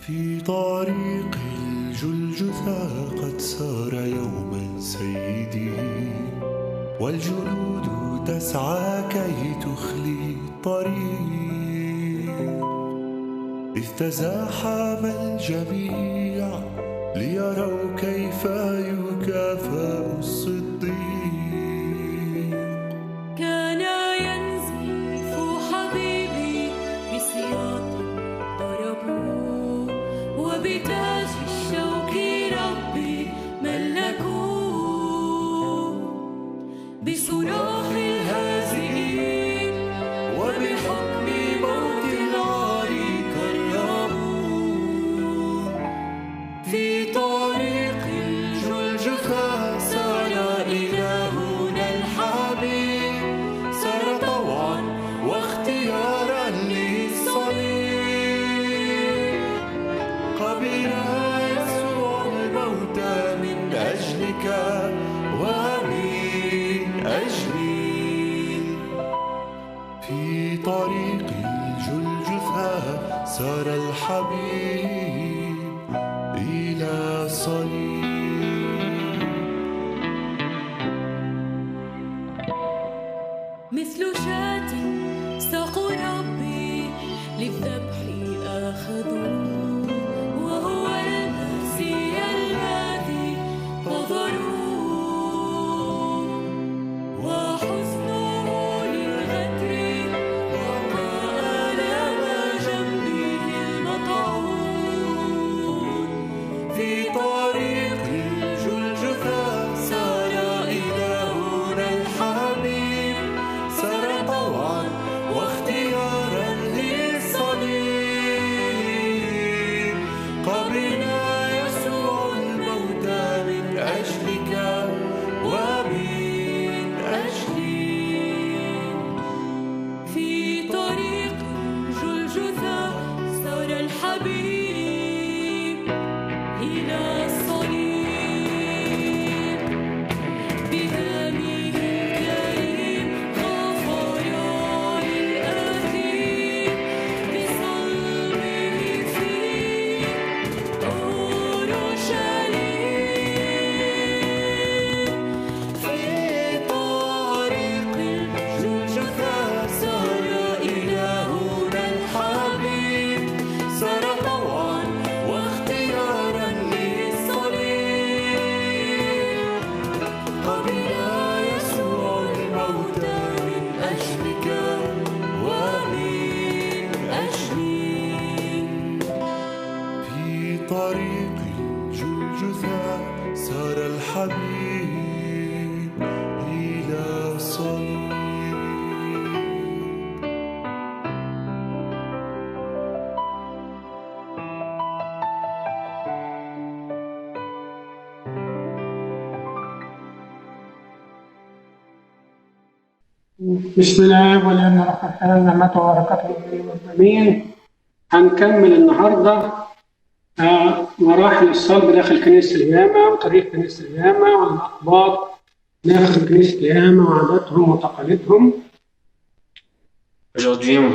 في طريق الجلجثا قد سار يوما سيدي، والجنود تسعى كي تخلي الطريق، إذ تزاحم الجميع ليروا كيف يكافأ الصديق. كان ينزف حبيبي بسياط ضربوه، وبتاج الشوك ربي ملكوه، بصراخ الهازئين وبحكم موت العار كرموه. في طريق الجلجثا سار إلهنا الحبيب، سار طوعا واختيارا للصليب، قبل يسوع الموت من أجلك ومن أجلي. في طريق الجلجثا سار الحبيب إلى الصليب، مثل شاة ساقوا ربي للذبح أخذوه، وهو المسيح الذي نظروه، وحزنه للغدر وقال وجنبه المطعون. في طريق الجلجثا سار إلهنا الحبيب، سار طوعا واختيارا للصليب، قبل يسوع الموت من أجلك ومن أجلي. في طريق الجلجثا سار الحبيب إلى الصليب، بدمه الكريم غفر للآثيم، بصلبه في أورشليم. في طريق الجلجثا سار إلهنا الحبيب، سار طوعا واختيارا للصليب، قبل يسوع الموت من أجلك ومن أجلي. في طريق الجلجثا سار الحبيب إلى الصليب. بسم الله والابن والروح القدس نعمته وبركاته امين. هنكمل النهارده مراحل الصلب داخل كنيسه الياما، وتاريخ كنيسه الياما، والاقباط داخل كنيسه الياما وعاداتهم وتقاليدهم. Aujourd'hui, on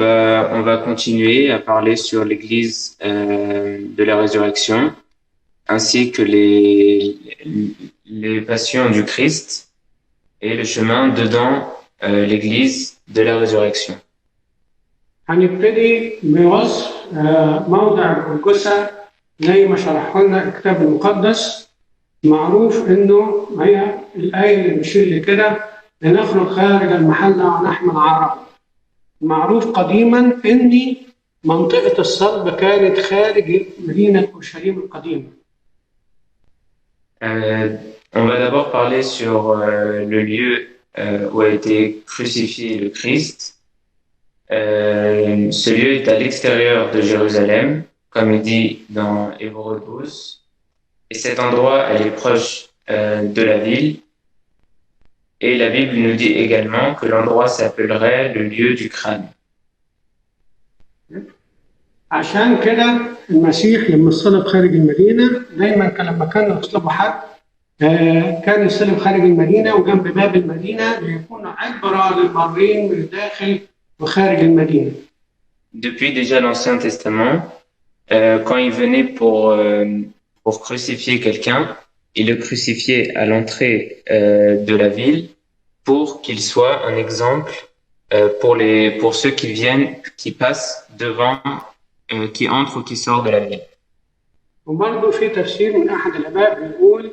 va continuer à parler sur l'église de la résurrection, ainsi que les passions du Christ et le chemin dedans l'église de la résurrection. هنبتدي بوصف موضع الجلجثا زي ما شرحه لنا الكتاب المقدس. معروف انه هي الايه اللي بتشير لكده: لنخرج خارج المحله ونحمل عارض. معروف قديما ان منطقه الصلب كانت خارج مدينه اورشليم القديمه. On va d'abord parler sur le lieu où a été crucifié le Christ. Ce lieu est à l'extérieur de Jérusalem, comme il dit dans Hébreux 12. Et cet endroit, elle est proche de la ville. Et la Bible nous dit également que l'endroit s'appellerait le lieu du crâne. عشان كده المسيح لما صلب خارج المدينة دايما لما كان يصلبوا حد كان يصلب خارج المدينة وجنب باب المدينة ليكون عبرة للمارين من الداخل وخارج المدينة. Depuis déjà l'Ancien Testament, quand il venait pour crucifier quelqu'un, il le crucifiait à l'entrée de la ville pour qu'il soit un exemple pour ceux qui viennent, qui passent devant, qui entrent ou qui sortent de la ville. وبرضه في تفسير من أحد الآباء بيقول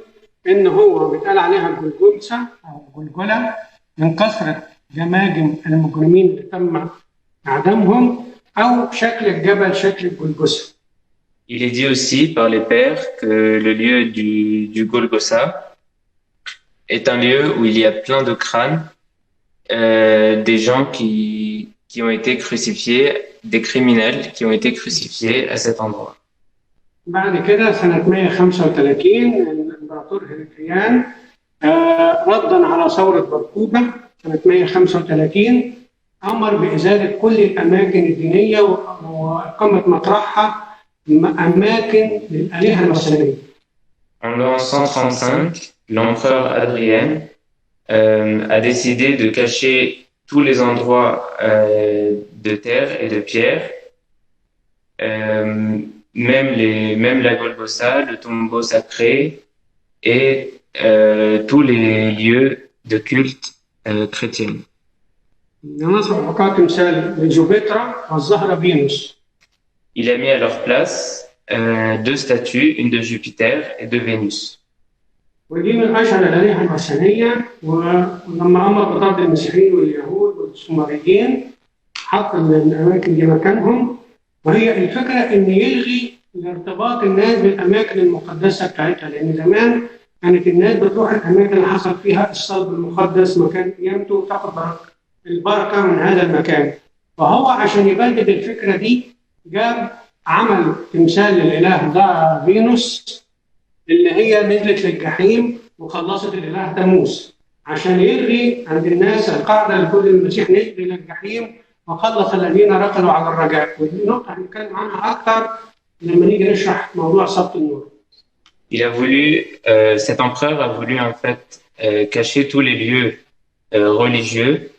إن هو بيتقال عليها الجلجلسة أو الجلجلة من كثرة جماجم المجرمين اللي تم إعدامهم أو شكل الجبل شكل الجلجسة. Il est dit aussi par les pères que le lieu du Golgotha est un lieu où il y a plein de crânes, des gens qui ont été crucifiés, des criminels qui ont été crucifiés à cet endroit. بعد كده سنة 135 الإمبراطور هيليان ردا على ثورة برقوبة سنة 135 أمر بإزالة كل الأماكن الدينية وإقامة مطرحها أماكن للآلهة الوثنية. En l'an 135, l'empereur Hadrien a décidé de cacher tous les endroits de terre et de pierre, même la Golgotha, le tombeau sacré et tous les lieux de culte chrétiens. نصب كمثال لجوبيترا والزهرة فينوس. Il a mis à leur place deux statues, une de Jupiter et de Vénus. ودي من أشهر الآلهة الوثنية ولما أمر بطرد المسيحيين واليهود والسومريين حط الأماكن دي مكانهم وهي الفكرة إن يلغي ارتباط الناس بالأماكن المقدسة بتاعتها لأن زمان كانت الناس بتروح الأماكن اللي حصل فيها الصلب المقدس مكان قيامته وتاخد البركة من هذا المكان فهو عشان يبدد الفكرة دي جاب عمل تمثال للإله ده فينوس اللي هي نزلت للجحيم وخلصت الإله تموز عشان يلغي عند الناس القاعدة لكل المسيح نزل للجحيم وخلص الذين ركضوا على الرجاء ودي نقطة هنتكلم عنها أكثر لما نيجي نشرح موضوع سبط النور. Il a voulu, cet empereur a voulu en fait cacher tous les lieux religieux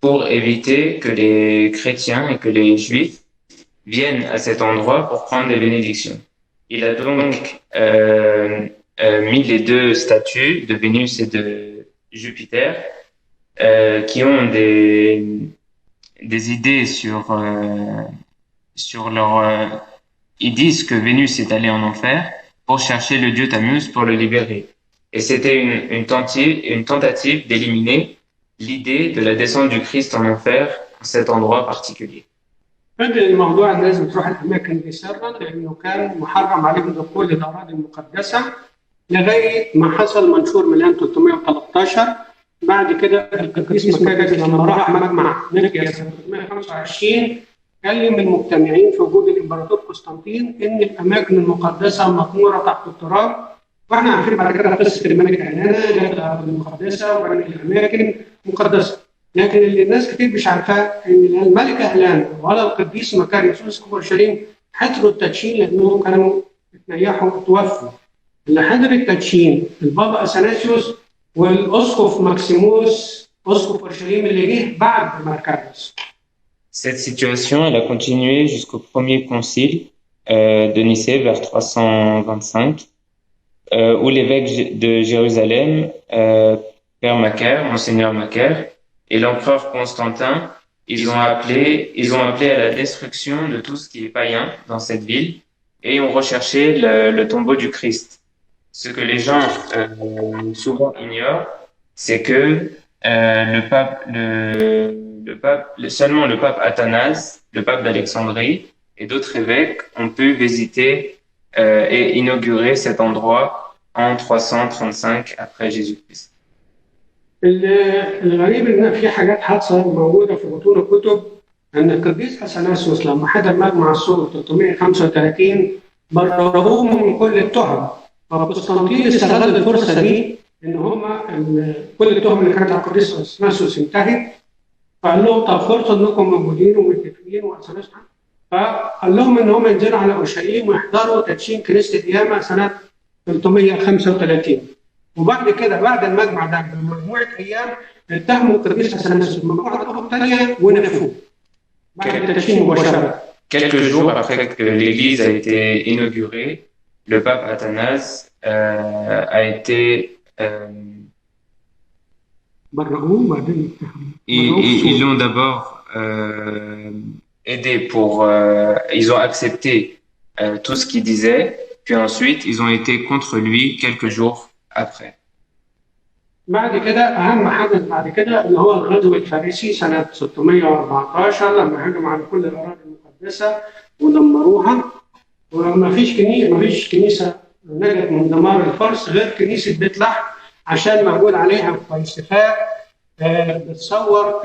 pour éviter que les chrétiens et que les juifs viennent à cet endroit pour prendre des bénédictions. Il a donc mis les deux statues de Vénus et de Jupiter qui ont des idées sur leur... ils disent que Vénus est allée en enfer pour chercher le dieu Tammuz pour le libérer. Et c'était une tentative d'éliminer l'idée de la descente du Christ en enfer à cet endroit particulier. فضل الموضوع الناس بتروح الأماكن دي سرا لأنه كان محرم عليهم دخول الأراضي المقدسة لغاية ما حصل منشور ميلان 313 بعد كده القديس مكاريوس لما راح مجمع نيقيا سنة 325 كلم المجتمعين في وجود الإمبراطور قسطنطين إن الأماكن المقدسة مطمورة تحت التراب وإحنا عارفين بعد كده قصة الملك عنانا جت الأراضي المقدسة وبنت الأماكن مقدسة لكن اللي الناس كتير مش عارفاه ان الملك اهلانا ولا القديس مكاريوس اسقف اورشليم حضروا التدشين لانهم كانوا اتنيحوا توفوا. اللي حضر التدشين البابا اثناسيوس والاسقف ماكسيموس اسقف اورشليم اللي جه بعد مكاريوس. Cette situation elle a continué jusqu'au premier concile de Nicée vers 325 où l'évêque de Jérusalem Père Macaire, Monseigneur Macaire et l'empereur Constantin, ils ont appelé à la destruction de tout ce qui est païen dans cette ville et ont recherché le tombeau du Christ. Ce que les gens souvent ignorent, c'est que seulement le pape Athanase, le pape d'Alexandrie et d'autres évêques ont pu visiter et inaugurer cet endroit en 335 après Jésus-Christ. الغريب ان في حاجات حادثه موجوده في بطون الكتب ان القديس اثناسيوس لما حضر مجمع الصلح 335 برروه من كل التهم فقسطنطين استغل الفرصه دي ان هم كل التهم اللي كانت على القديس اثناسيوس انتهت فقال لهم طب فرصه انكم موجودين ومتفقين واثناسيوس فقال لهم ان هم ينزلوا على اورشليم ويحضروا تدشين كنيسه القيامه سنه 335 وبعد كده بعد المجمع ده بمجموعه ايام اتهموا القديس اثناسيوس بمجموعه اخرى ثانيه ونفوه بعد التدشين مباشره. quelques jours après que l'église a été inaugurée, le pape Athanase a été برئوه وبعدين ils l'ont d'abord aidé pour ils ont accepté tout ce qu'il disait, puis ensuite ils ont été contre lui quelques jours après. بعد كده أهم حدث بعد كده اللي هو الغزو الفارسي سنة 614 لما هجم على كل الأراضي المقدسة ودمروها، وما فيش كنيسة نجت من دمار الفرس غير كنيسة بيت لحم عشان موجود عليها فلسفات بتصور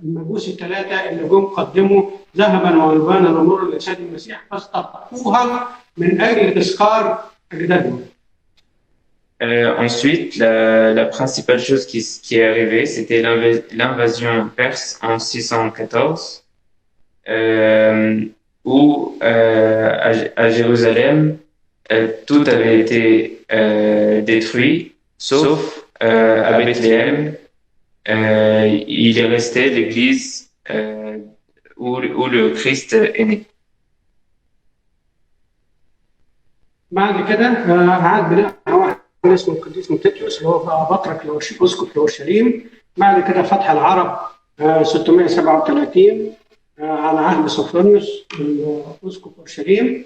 المجوس الثلاثة اللي جم قدموا ذهبا والبانا ومر لسيد المسيح فاستطاعوها من أجل تذكار أجدادهم. Ensuite, la principale chose qui est arrivée, c'était l'invasion perse en 614, où à Jérusalem, tout avait été détruit, sauf à Bethléem, il est resté l'église où le Christ est né. بعد كده عاد بناء واحد اسمه القديس متيتيوس اللي هو بطرك اسقف اورشليم. بعد كده فتح العرب 637 على عهد سوفرونيوس اسقف اورشليم،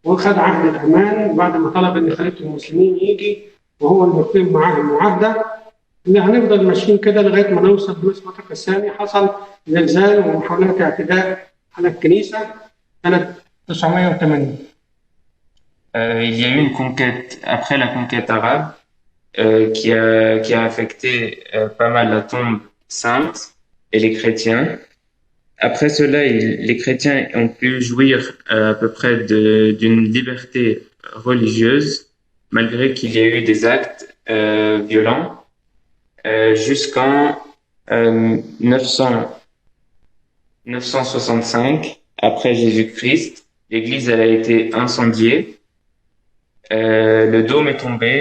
وخد عهد الامان بعد ما طلب ان خليفه المسلمين يجي وهو اللي يقيم معاه المعاهده. اللي هنفضل ماشيين كده لغايه ما نوصل لويس بطرك الثاني. حصل زلزال ومحاولات اعتداء على الكنيسه سنه 980. Il y a eu une conquête, après la conquête arabe, qui a affecté pas mal la tombe sainte et les chrétiens. Après cela, les chrétiens ont pu jouir à peu près d'une liberté religieuse, malgré qu'il y ait eu des actes violents, jusqu'en 965, après Jésus-Christ. L'église elle a été incendiée. Le dôme est tombé,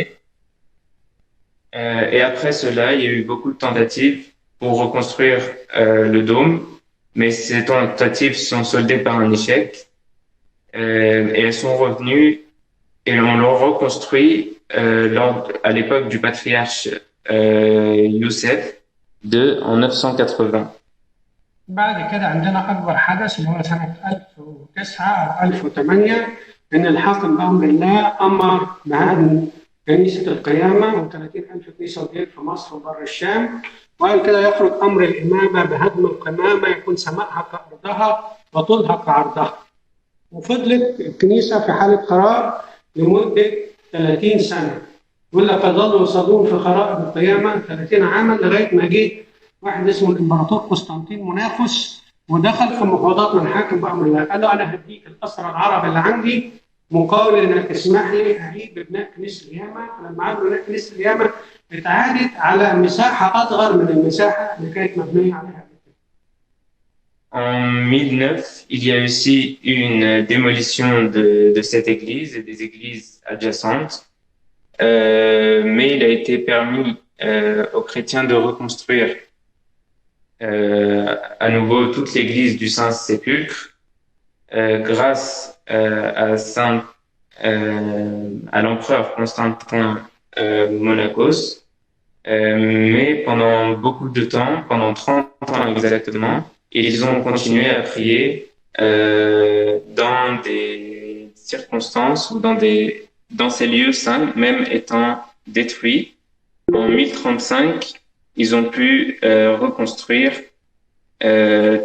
et après cela, il y a eu beaucoup de tentatives pour reconstruire le dôme, mais ces tentatives sont soldées par un échec, et elles sont revenues et on l'a reconstruit à l'époque du patriarche Youssef en 980. بعد كده عندنا أكبر حدث اللي هو سنة 1009 أو 1008 إن الحاكم بأمر الله أمر بهدم كنيسة القيامة و30,000 كنيسة ودير في مصر وبر الشام، وقال كده يخرج أمر الإمامة بهدم القمامة يكون سماءها كأرضها وطولها كعرضها. وفضلت الكنيسة في حالة خراب لمدة 30 سنة، ولا ظلوا يصلون في خرائب القيامة 30 عاما لغاية ما جه واحد اسمه الإمبراطور قسطنطين منافس ودخل في مفاوضات مع الحاكم بأمر الله. قال له أنا هديك الأسرى العرب اللي عندي مقابل إنك تسمح لي أعيد ببناء كنيسة القيامة. فلما عادوا بناء كنيسة القيامة اتعادت على مساحة أصغر من المساحة اللي كانت مبنية عليها. En 1009, il y a aussi eu une démolition de cette église et des églises adjacentes, mais il a été permis aux chrétiens de reconstruire à nouveau toute l'église du Saint-Sépulcre grâce à l'empereur Constantin Monachos. Mais pendant beaucoup de temps, pendant 30 ans exactement, ils ont continué à prier dans des circonstances ou dans ces lieux saints, même étant détruits. En 1035, ils ont pu reconstruire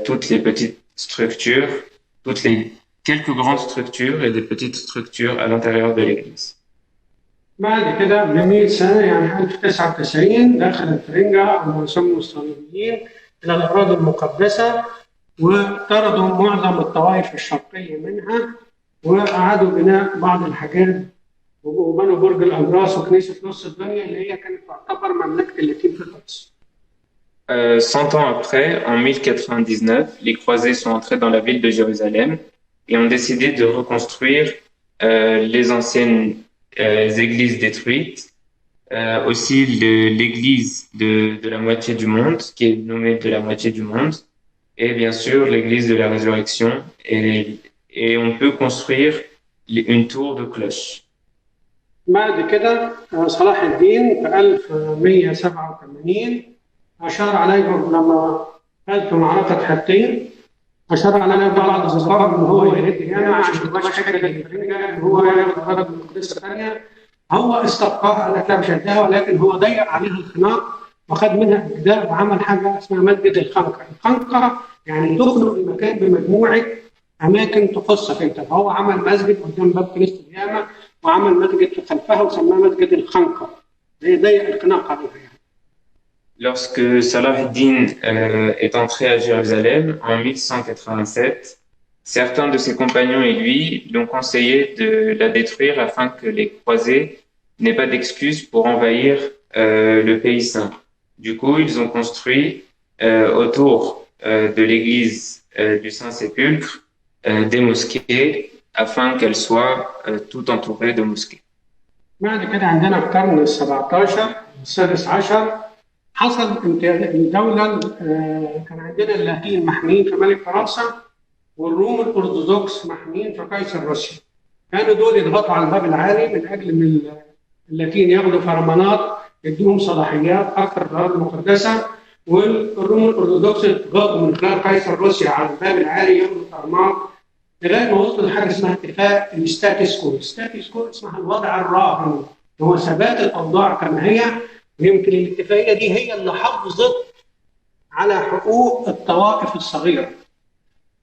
toutes les petites structures, toutes les quelques grandes structures et des petites structures à l'intérieur de l'église. بعد كده ب 100 سنة يعني 1099 دخل الفرنجة أو يسموا الصليبيين إلى الأراضي المقدسة وطردوا معظم الطوائف الشرقية منها وأعادوا بناء بعض الحاجات وبنوا برج الأبراس وكنيسة نص الدنيا اللي هي كانت تعتبر مملكة اللاتين في القدس. 100 ans après, en 1099, les croisés sont entrés dans la ville de Jérusalem et ont décidé de reconstruire les anciennes églises détruites, aussi l'église de la moitié du monde, qui est nommée de la moitié du monde, et bien sûr l'église de la résurrection, et on peut construire une tour de cloche. بعد كده صلاح الدين في 1187 أشار عليهم لما قال في معركة حطين، أشار عليهم بعض الأصدقاء إن هو يهد هنا عشان ما يبقاش حجة للفرنجة إن هو ياخد الأرض المقدسة ثانية. هو استبقاها، قال لك لا مش هديها، ولكن هو ضيق عليها الخناق وخد منها أجزاء وعمل حاجة اسمها مسجد الخنقة. الخنقة يعني تخلق المكان بمجموعة أماكن تخصك أنت، فهو عمل مسجد قدام باب كنيسة القيامة وعمل مسجد في خلفها وسماه مسجد الخنقة، ضيق الخناق عليها يعني. Lorsque Salah ad-Din est entré à Jérusalem en 1187, certains de ses compagnons et lui l'ont conseillé de la détruire afin que les croisés n'aient pas d'excuse pour envahir le pays saint. Du coup, ils ont construit autour de l'église du Saint-Sépulcre des mosquées afin qu'elles soient tout entourées de mosquées. بعد كده عندنا في القرن السبعتاشر السادس عشر حصل الدولة، كان عندنا اللاتين محميين في ملك فرنسا والروم الأرثوذكس محميين في قيصر روسيا. كانوا دول يضغطوا على الباب العالي من أجل من اللاتين ياخدوا فرمانات يديهم صلاحيات أكثر في الأرض المقدسة، والروم الأرثوذكس يضغطوا من خلال قيصر روسيا على الباب العالي ياخدوا فرمانات لغاية ما وصلوا لحاجة اسمها اتفاق الستاتيس كو. الستاتيس كو اسمها الوضع الراهن، هو ثبات الأوضاع كما هي. يمكن الاتفاقية دي هي اللي حافظت على حقوق الطوائف الصغيرة،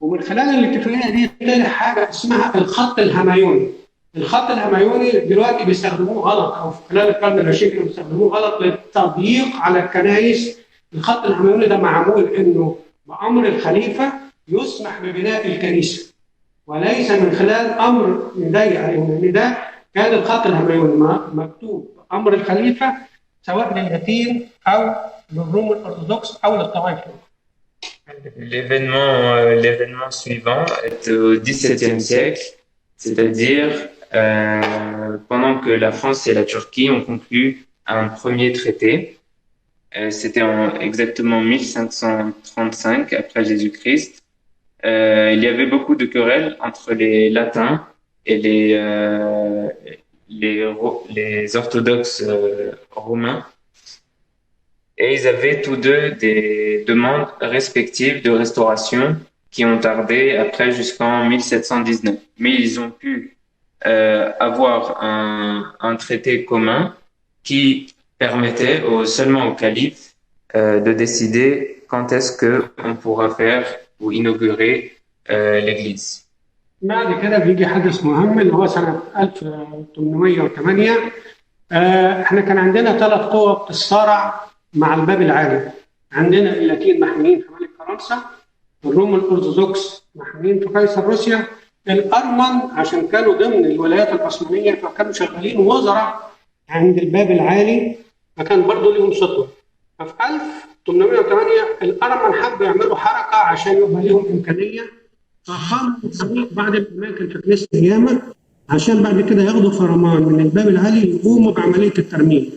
ومن خلال الاتفاقية دي طلع حاجة اسمها الخط الهمايوني. الخط الهمايوني دلوقتي بيستخدموه غلط، أو في خلال القرن العشرين كانوا بيستخدموه غلط للتضييق على الكنائس. الخط الهمايوني ده معمول إنه بأمر الخليفة يسمح ببناء الكنيسة، وليس من خلال أمر مضيق عليهم، لأن ده كان الخط الهمايوني مكتوب بأمر الخليفة سواء لللاتين أو للروم الأرثوذكس أو للطوائف الأخرى. L'événement suivant est au XVIIe siècle, c'est-à-dire pendant que la France et la Turquie ont conclu un premier traité. C'était exactement 1535 après Jésus-Christ. Il y avait beaucoup de querelles entre les latins et les orthodoxes romains, et ils avaient tous deux des demandes respectives de restauration qui ont tardé après jusqu'en 1719. Mais ils ont pu avoir un traité commun qui permettait seulement au calife de décider quand est-ce qu'on pourra faire ou inaugurer l'église. بعد كده بيجي حدث مهم اللي هو سنة 1808. احنا كان عندنا 3 قوى بتتصارع مع الباب العالي. عندنا اللاتين محميين في ملك فرنسا، الروم الأرثوذكس محميين في قيصر روسيا، الأرمن عشان كانوا ضمن الولايات العثمانية فكانوا شغالين وزراء عند الباب العالي، فكان برضه لهم سطوة. ففي 1808 الأرمن حبوا يعملوا حركة عشان يبقى لهم إمكانية، فقاموا بتسويق بعض الأماكن في كنيسة القيامة عشان بعد كده ياخدوا فرمان من الباب العالي يقوموا بعملية الترميم.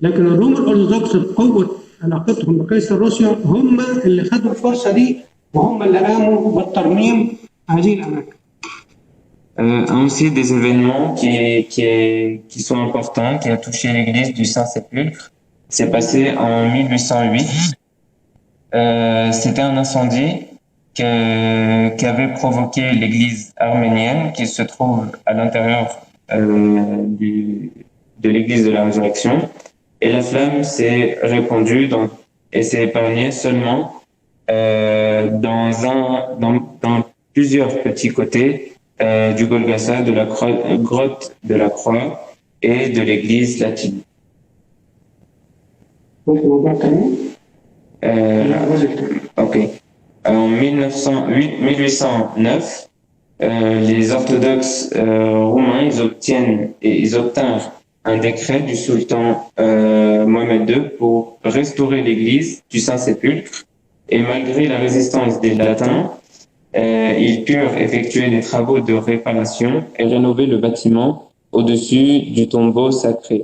لكن الروم الأرثوذكس بقوة علاقتهم بقيصر روسيا هم اللي خدوا الفرصة دي وهم اللي قاموا بالترميم هذه الأماكن. Aussi des événements qui sont importants, qui ont touché l'église du Saint-Sépulcre. C'est passé en 1808. C'était un incendie qui avait provoqué l'église arménienne qui se trouve à l'intérieur de l'église de la Résurrection. Et la flamme s'est répandue et s'est épargnée seulement dans plusieurs petits côtés du Golgotha, de la grotte de la Croix et de l'église latine. Ok. En 1809, les orthodoxes roumains ils obtinrent un décret du sultan Mohamed II pour restaurer l'église du Saint-Sépulcre, et malgré la résistance des latins, ils purent effectuer des travaux de réparation et rénover le bâtiment au-dessus du tombeau sacré.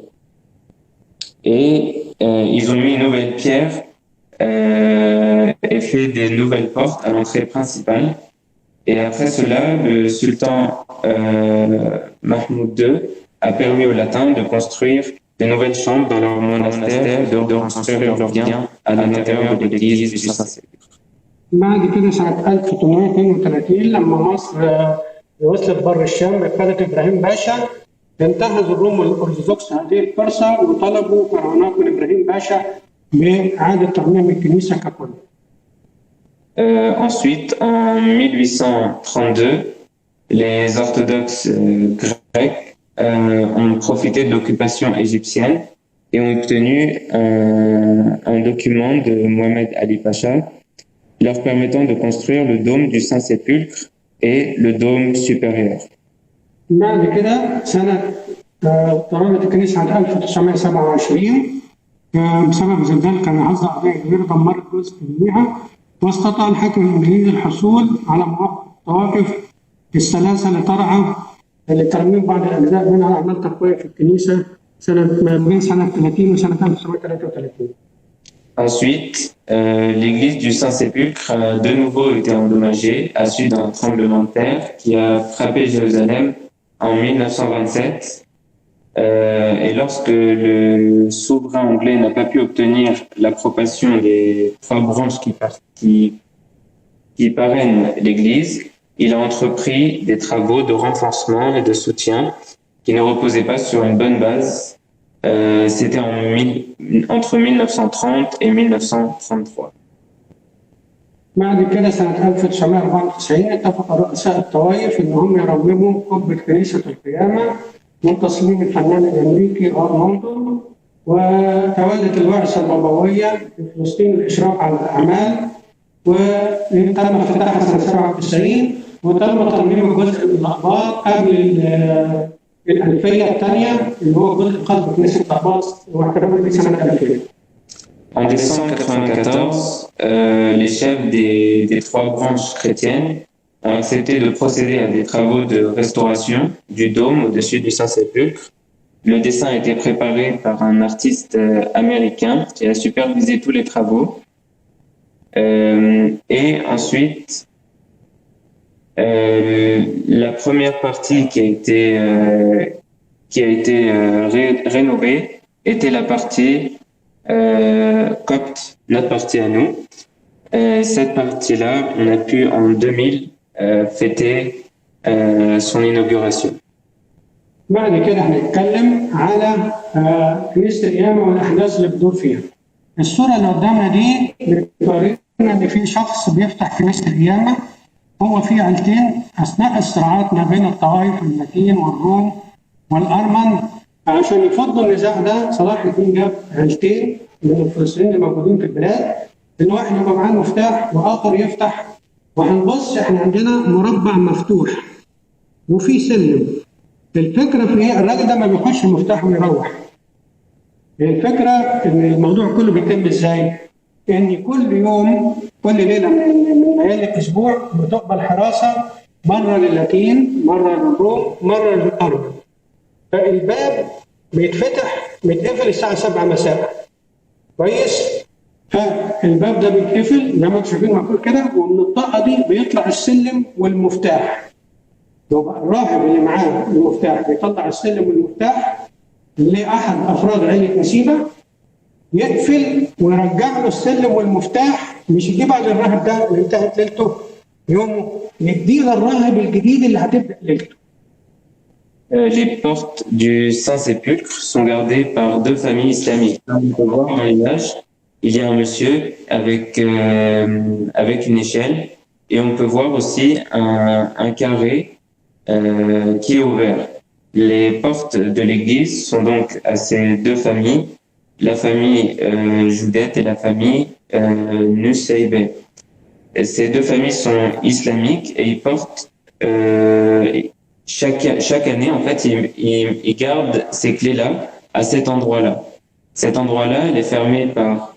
Et ils ont mis une nouvelle pierre et fait des nouvelles portes à l'entrée principale. Et après cela, le sultan Mahmoud II a permis aux latins de construire des nouvelles chambres dans leur monastère, de reconstruire leurs biens à l'intérieur de l'église du Saint-Sépulcre. بعد كده سنة 1832 لما مصر وصلت بر الشام بقيادة إبراهيم باشا انتهز الروم الأرثوذكس هذه الفرصة وطلبوا فرعونات من إبراهيم باشا بإعادة ترميم الكنيسة ككل. Ensuite, en 1832, les orthodoxes grecs ont profité de l'occupation égyptienne et ont obtenu un document de Mohamed Ali Pacha leur permettant de construire le dôme du Saint-Sépulcre et le dôme supérieur. بعد كده سنة ضربت الكنيسة عام 1927 بسبب زلزال كان هز أرضية كبيرة دمرت جزء منها واستطاع الحاكم الإنجليزي الحصول على موافقة الطوائف الثلاثة لترعى لترميم بعض الأجزاء منها أعمال تقوية في الكنيسة ما بين سنة 30 وسنة 1933. Ensuite, l'église du Saint-Sépulcre a de nouveau été endommagée à la suite d'un tremblement de terre qui a frappé Jérusalem en 1927. Et lorsque le souverain anglais n'a pas pu obtenir l'approbation des 3 branches qui parrainent l'église, il a entrepris des travaux de renforcement et de soutien qui ne reposaient pas sur une bonne base. C'était entre 1930 et 1933. بعد كده سنة 1994 اتفق رؤساء الطوائف إنهم يرمموا قبة كنيسة القيامة من تصميم الفنان الأمريكي أرماندو وتوالت البعثة البابوية في فلسطين للإشراف على الأعمال وتم افتتاحها سنة 97 وتم ترميم جزء من الأقباط قبل الألفية الثانية اللي هو جزء خاص بكنيسة الأقباط واعتبرت في سنة 2000. En décembre 1994, les chefs des 3 branches chrétiennes ont accepté de procéder à des travaux de restauration du dôme au-dessus du Saint-Sépulcre. Le dessin a été préparé par un artiste américain qui a supervisé tous les travaux. Et ensuite, la première partie qui a été rénovée était la partie copte, notre partie à nous. Cette partie-là, on a pu en 2000 fêter son inauguration. بعد كده هنتكلم على كنيسة القيامة والأحداث اللي بتدور فيها. الصورة اللي قدامنا دي بتورينا إن في شخص بيفتح كنيسة القيامة هو في عيلتين أثناء الصراعات ما بين الطوائف اللاتين والروم والأرمن عشان يفضوا النزاع ده صلاح الدين جاب عيلتين من الفلسطينيين الموجودين في البلاد الواحد يبقى معاه المفتاح وآخر يفتح وهنبص احنا عندنا مربع مفتوح وفي سلم. الفكرة في ايه؟ الراجل ده ما بيخش المفتاح ويروح. الفكرة ان الموضوع كله بيتم ازاي؟ ان كل يوم كل ليلة من ليالي الاسبوع بتقبل حراسة مرة للاتين مرة للروم مرة للأرمن. فالباب بيتقفل الساعة 7 مساء. كويس؟ فالباب ده بيتقفل زي ما انتم شايفين مقفول كده ومن الطاقة دي بيطلع السلم والمفتاح. يبقى الراهب اللي معاه المفتاح بيطلع السلم والمفتاح لأحد أفراد عيلة نسيبة يقفل ويرجع له السلم والمفتاح مش يجيبها للراهب ده اللي انتهت ليلته يومه يديه للراهب الجديد اللي هتبدأ ليلته. Les portes du Saint-Sépulcre sont gardées par 2 familles islamiques. On peut voir dans l'image, il y a un monsieur avec une échelle et on peut voir aussi un carré qui est ouvert. Les portes de l'église sont donc à ces 2 familles, la famille Joudette et la famille Nusaybe. Ces 2 familles sont islamiques et ils portent chaque année, en fait, ils gardent ces clés-là à cet endroit-là. Cet endroit-là, elle est fermée par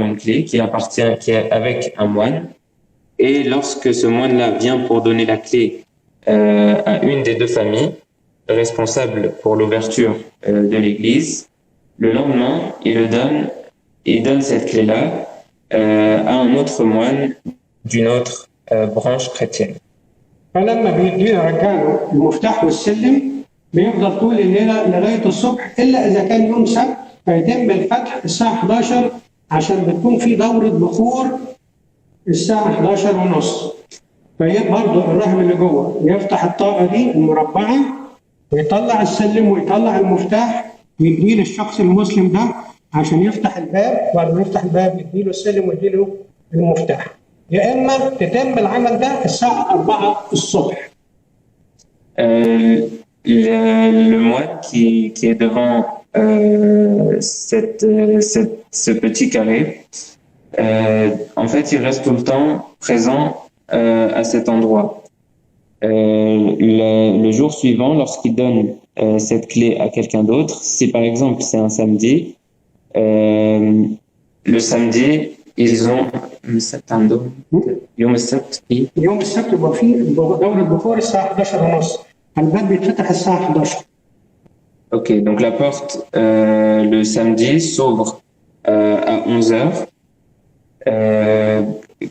une clé qui est avec un moine. Et lorsque ce moine-là vient pour donner la clé à une des 2 familles, responsable pour l'ouverture de l'église, le lendemain, il le donne il donne cette clé-là à un autre moine d'une autre branche chrétienne. فلما بيديه رجاله المفتاح والسلم بيفضل طول الليله لغايه الصبح الا اذا كان يوم سبت فيتم الفتح الساعه 11 عشان بتكون في دوره بخور الساعه 11 ونص. فهي برضه الراهب اللي جوه يفتح الطاقه دي المربعه ويطلع السلم ويطلع المفتاح ويديه للشخص المسلم ده عشان يفتح الباب، وبعد ما يفتح الباب يديله السلم ويديله المفتاح. يا اما تتم العمل ده الساعه 4 الصبح. Le moine qui est devant ce petit carré, en fait, il reste tout le temps présent à cet endroit. Le jour suivant, lorsqu'il donne cette clé à quelqu'un d'autre, si par exemple c'est un samedi, le samedi, ils ont يوم السبت يبقى فيه دورة بخور الساعة 11 ونص. الباب بيتفتح الساعة 11. Ok, donc la porte le samedi s'ouvre à 11 heures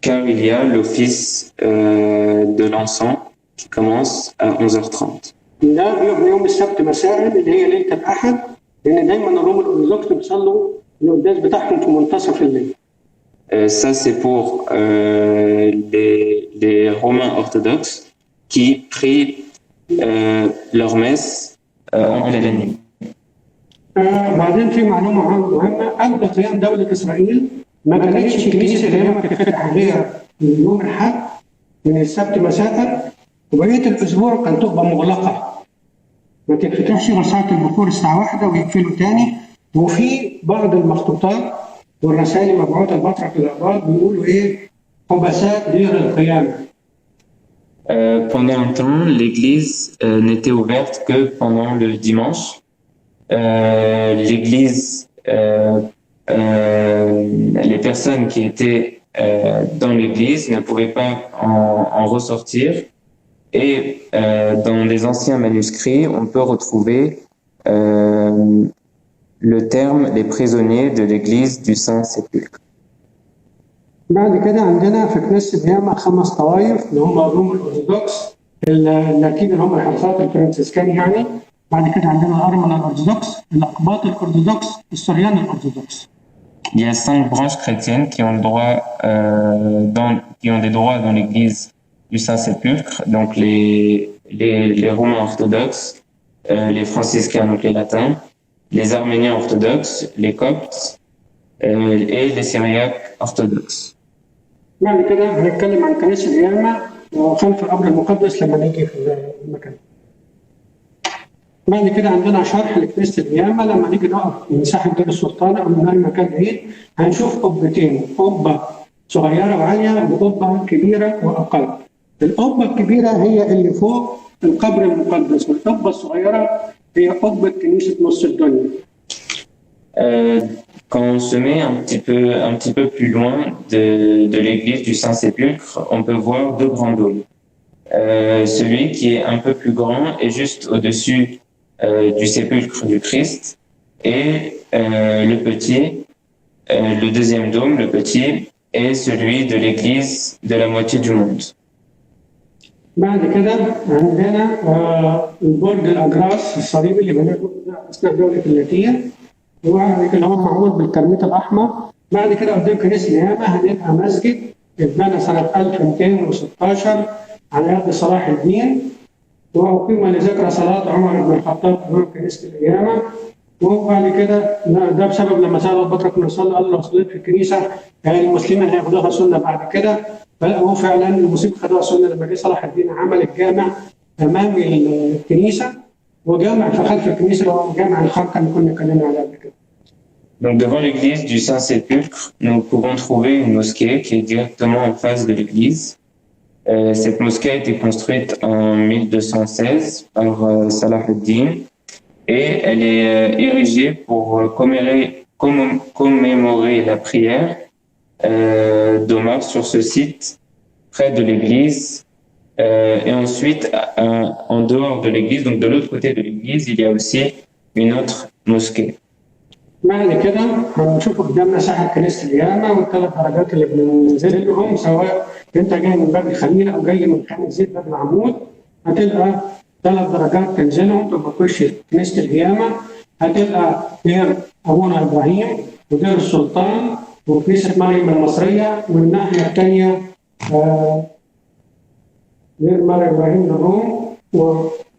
car il y a l'office de l'encens qui commence à 11h30. ده بيبقى يوم السبت مساء اللي هي ليلة الأحد، لأن دايما الروم الأرثوذكس بيصلوا القداس بتاعهم في منتصف الليل. Ça, c'est pour les Romains orthodoxes qui prient leur messe en pleine nuit. بعدين في معلومة مهمة، قبل قيام دولة إسرائيل ما كانتش الكنيسة اليوم بتفتح غير يوم الأحد من السبت مساء، وبقية الأسبوع كانت تبقى مغلقة. ما تتفتحش غير ساعة البخور الساعة 1 ويقفلوا تاني. وفي بعض المخطوطات والرسائل مبعوثة لبطرك الأقباط بيقولوا إيه؟ حبساء دير القيامة. Pendant un temps, l'église n'était ouverte que pendant le dimanche. L'église, les personnes qui étaient dans l'église ne pouvaient pas en ressortir. Et dans des anciens manuscrits, on peut retrouver le terme les prisonniers de l'église du Saint-Sépulcre. بعد كده عندنا في كنيسة القيامة 5 طوائف اللي هم الروم الأرثوذكس، اللاتين اللي هم الحرسات الفرنسيسكان يعني. بعد كده عندنا الأرمنة الأرثوذكس، الأقباط الأرثوذكس، السريان الأرثوذكس. Il y a 5 branches chrétiennes qui ont le droit, qui ont des droits dans l'église du Saint-Sépulcre, donc les Romains orthodoxes, les franciscains, donc les latins, les arméniens orthodoxes, les coptes et les syriaques orthodoxes. بعد كده هنتكلم عن كنيسة القيامة وخلف القبر المقدس لما نيجي في المكان. بعد كده عندنا شرح لكنيسة القيامة. لما نيجي نقف من ساحة دير السلطان أو من أي مكان بعيد هنشوف قبتين، قبة صغيرة وعالية وقبة كبيرة وأقل. القبة الكبيرة هي اللي فوق القبر المقدس، والقبة الصغيرة هي قبة كنيسة نص الدنيا. Quand on se met un petit peu plus loin de l'église du Saint-Sépulcre, on peut voir 2 grands dômes. Celui qui est un peu plus grand est juste au-dessus du sépulcre du Christ, et le petit, le deuxième dôme, le petit, est celui de l'église de la moitié du monde. بعد كده عندنا البرج الأجراس الصليبي اللي بناه أثناء دولة اللاتين، اللي هو معمول بالكرميت الأحمر. بعد كده قدام كنيسة القيامة هنلقى مسجد اتبنى سنة 1216 على يد صلاح الدين، وأقيم لذكرى صلاة عمر بن الخطاب أمام كنيسة القيامة. وبعد كده ده بسبب لما سأل البطرك من صلى قال له لو صليت في الكنيسة المسلمين هياخدوها سنة بعد كده. فهو فعلا المسلمين خدوها سنة لما جه صلاح الدين عمل الجامع أمام الكنيسة، وجامع في خلف الكنيسة هو جامع الخرقة اللي كنا اتكلمنا عليه قبل كده. Donc devant l'église du Saint-Sépulcre, nous pouvons trouver une mosquée qui est directement en face de l'église. Cette mosquée a été construite en 1216 par Salah ad-Din, et elle est érigée pour commémorer la prière d'Omar sur ce site près de l'église. Et ensuite, en dehors de l'église, donc de l'autre côté de l'église, il y a aussi une autre mosquée. بعد كده هنشوف قدامنا ساحه كنيسه القيامه والثلاث درجات اللي بننزل لهم، سواء انت جاي من باب الخليل او جاي من خان زيت باب العمود، هتلقى 3 درجات تنزلهم تبقى تخش كنيسه القيامه. هتلقى دير ابونا ابراهيم ودير السلطان وكنيسه مريم المصريه، والناحيه الثانيه دير مريم ابراهيم للروم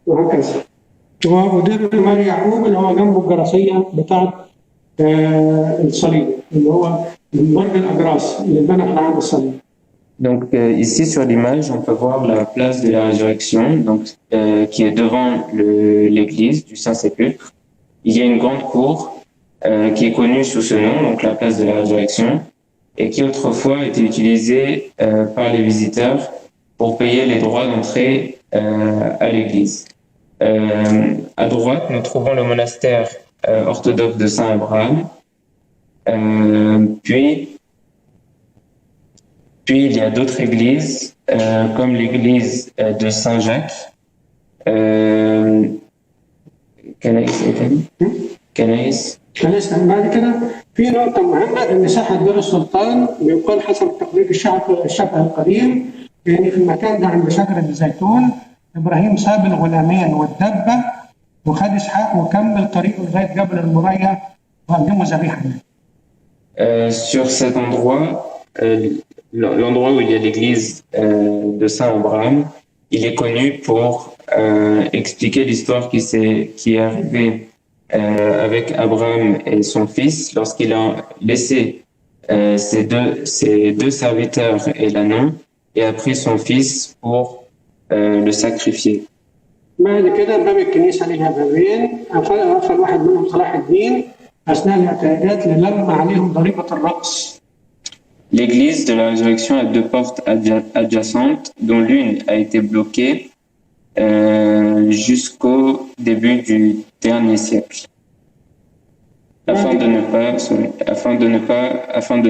وهكذا. ودير مريم يعقوب اللي هو جنبه الجراسيه بتاعت الصليب اللي هو برج الاجراس اللي اتبنى في عهد الصليب. Donc ici sur l'image, on peut voir la place de la résurrection, donc qui est devant l'église du Saint-Sépulcre. Il y a une grande cour qui est connue sous ce nom, donc la place de la résurrection, et qui autrefois était utilisée par les visiteurs pour payer les droits d'entrée à l'église. À droite, nous trouvons le monastère orthodoxe de Saint-Abraham, puis il y a d'autres églises, comme l'église de Saint-Jacques, كنائس. بعد كده في نقطة مهمة إن ساحة دير السلطان بيقال حسب تقليد الشافعي القديم، يعني في المكان ده عند شجرة الزيتون إبراهيم ساب الغلامين والدبة وخد إسحاق وكمل طريقه لغاية جبل المريا وقدموا ذبيحة. Sur cet endroit, l'endroit où il y a l'église de Saint-Abraham, il est connu pour expliquer l'histoire qui est arrivée avec Abraham et son fils lorsqu'il a laissé ses deux serviteurs et l'ânon et a pris son fils pour le sacrifier. بعد كده باب الكنيسة لها بابين، قفل واحد منهم صلاح الدين أثناء الاعتيادات للم عليهم ضريبة الرقص. L'église de la résurrection a 2 portes adjacentes, dont l'une a été bloquée jusqu'au début du dernier siècle, afin de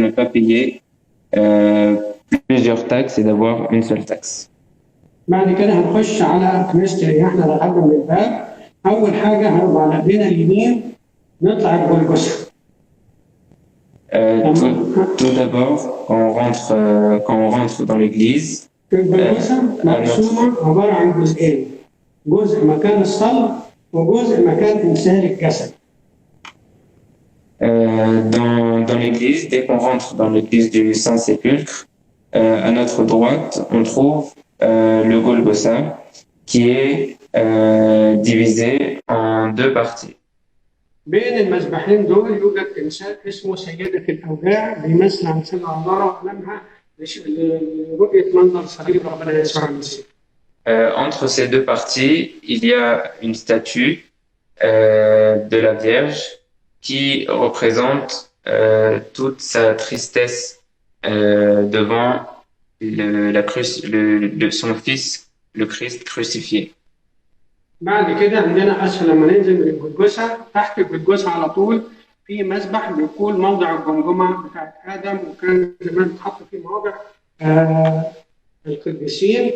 ne pas payer plusieurs taxes et d'avoir une seule taxe. بعد كده هنخش على كنيسة احنا دخلنا من الباب. أول حاجة هنبقى على إيدينا اليمين نطلع الجلجثة. Tout d'abord, quand on rentre dans l'église, الجلجثة مقسومة عبارة عن جزئين، جزء مكان الصلب وجزء مكان إنسان الجسد. Dans l'église, dès qu'on rentre dans l'église du Saint-Sépulcre, à notre droite, on trouve le Golgotha qui est divisé en 2 parties. بين المذبحين دول يوجد تمثال اسمه سيدة الأوجاع بيمثل عن سبع عذارى وأقلامها لرؤية منظر صليب ربنا يسوع المسيح. Entre ces 2 parties, il y a une statue de la Vierge qui représente toute sa tristesse devant son fils, le Christ crucifié. بعد كده عندنا أسفل لما ننزل من الجلجثة، تحت الجلجثة على طول في مسبح بيقول موضع الجمجمة بتاعت آدم، وكان زمان اتحط فيه مواضع القديسين.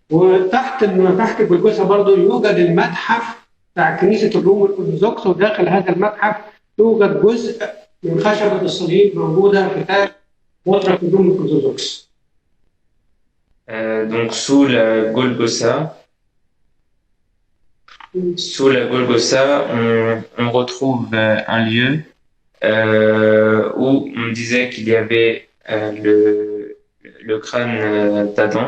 وتحت الجلجثة برضه يوجد المتحف بتاع كنيسة الروم الأرثوذكس، وداخل هذا المتحف يوجد جزء من خشبة الصليب موجودة في تاج مطرح الروم الأرثوذكس. Donc sous la Golgotha, on retrouve un lieu où on disait qu'il y avait le crâne d'Adam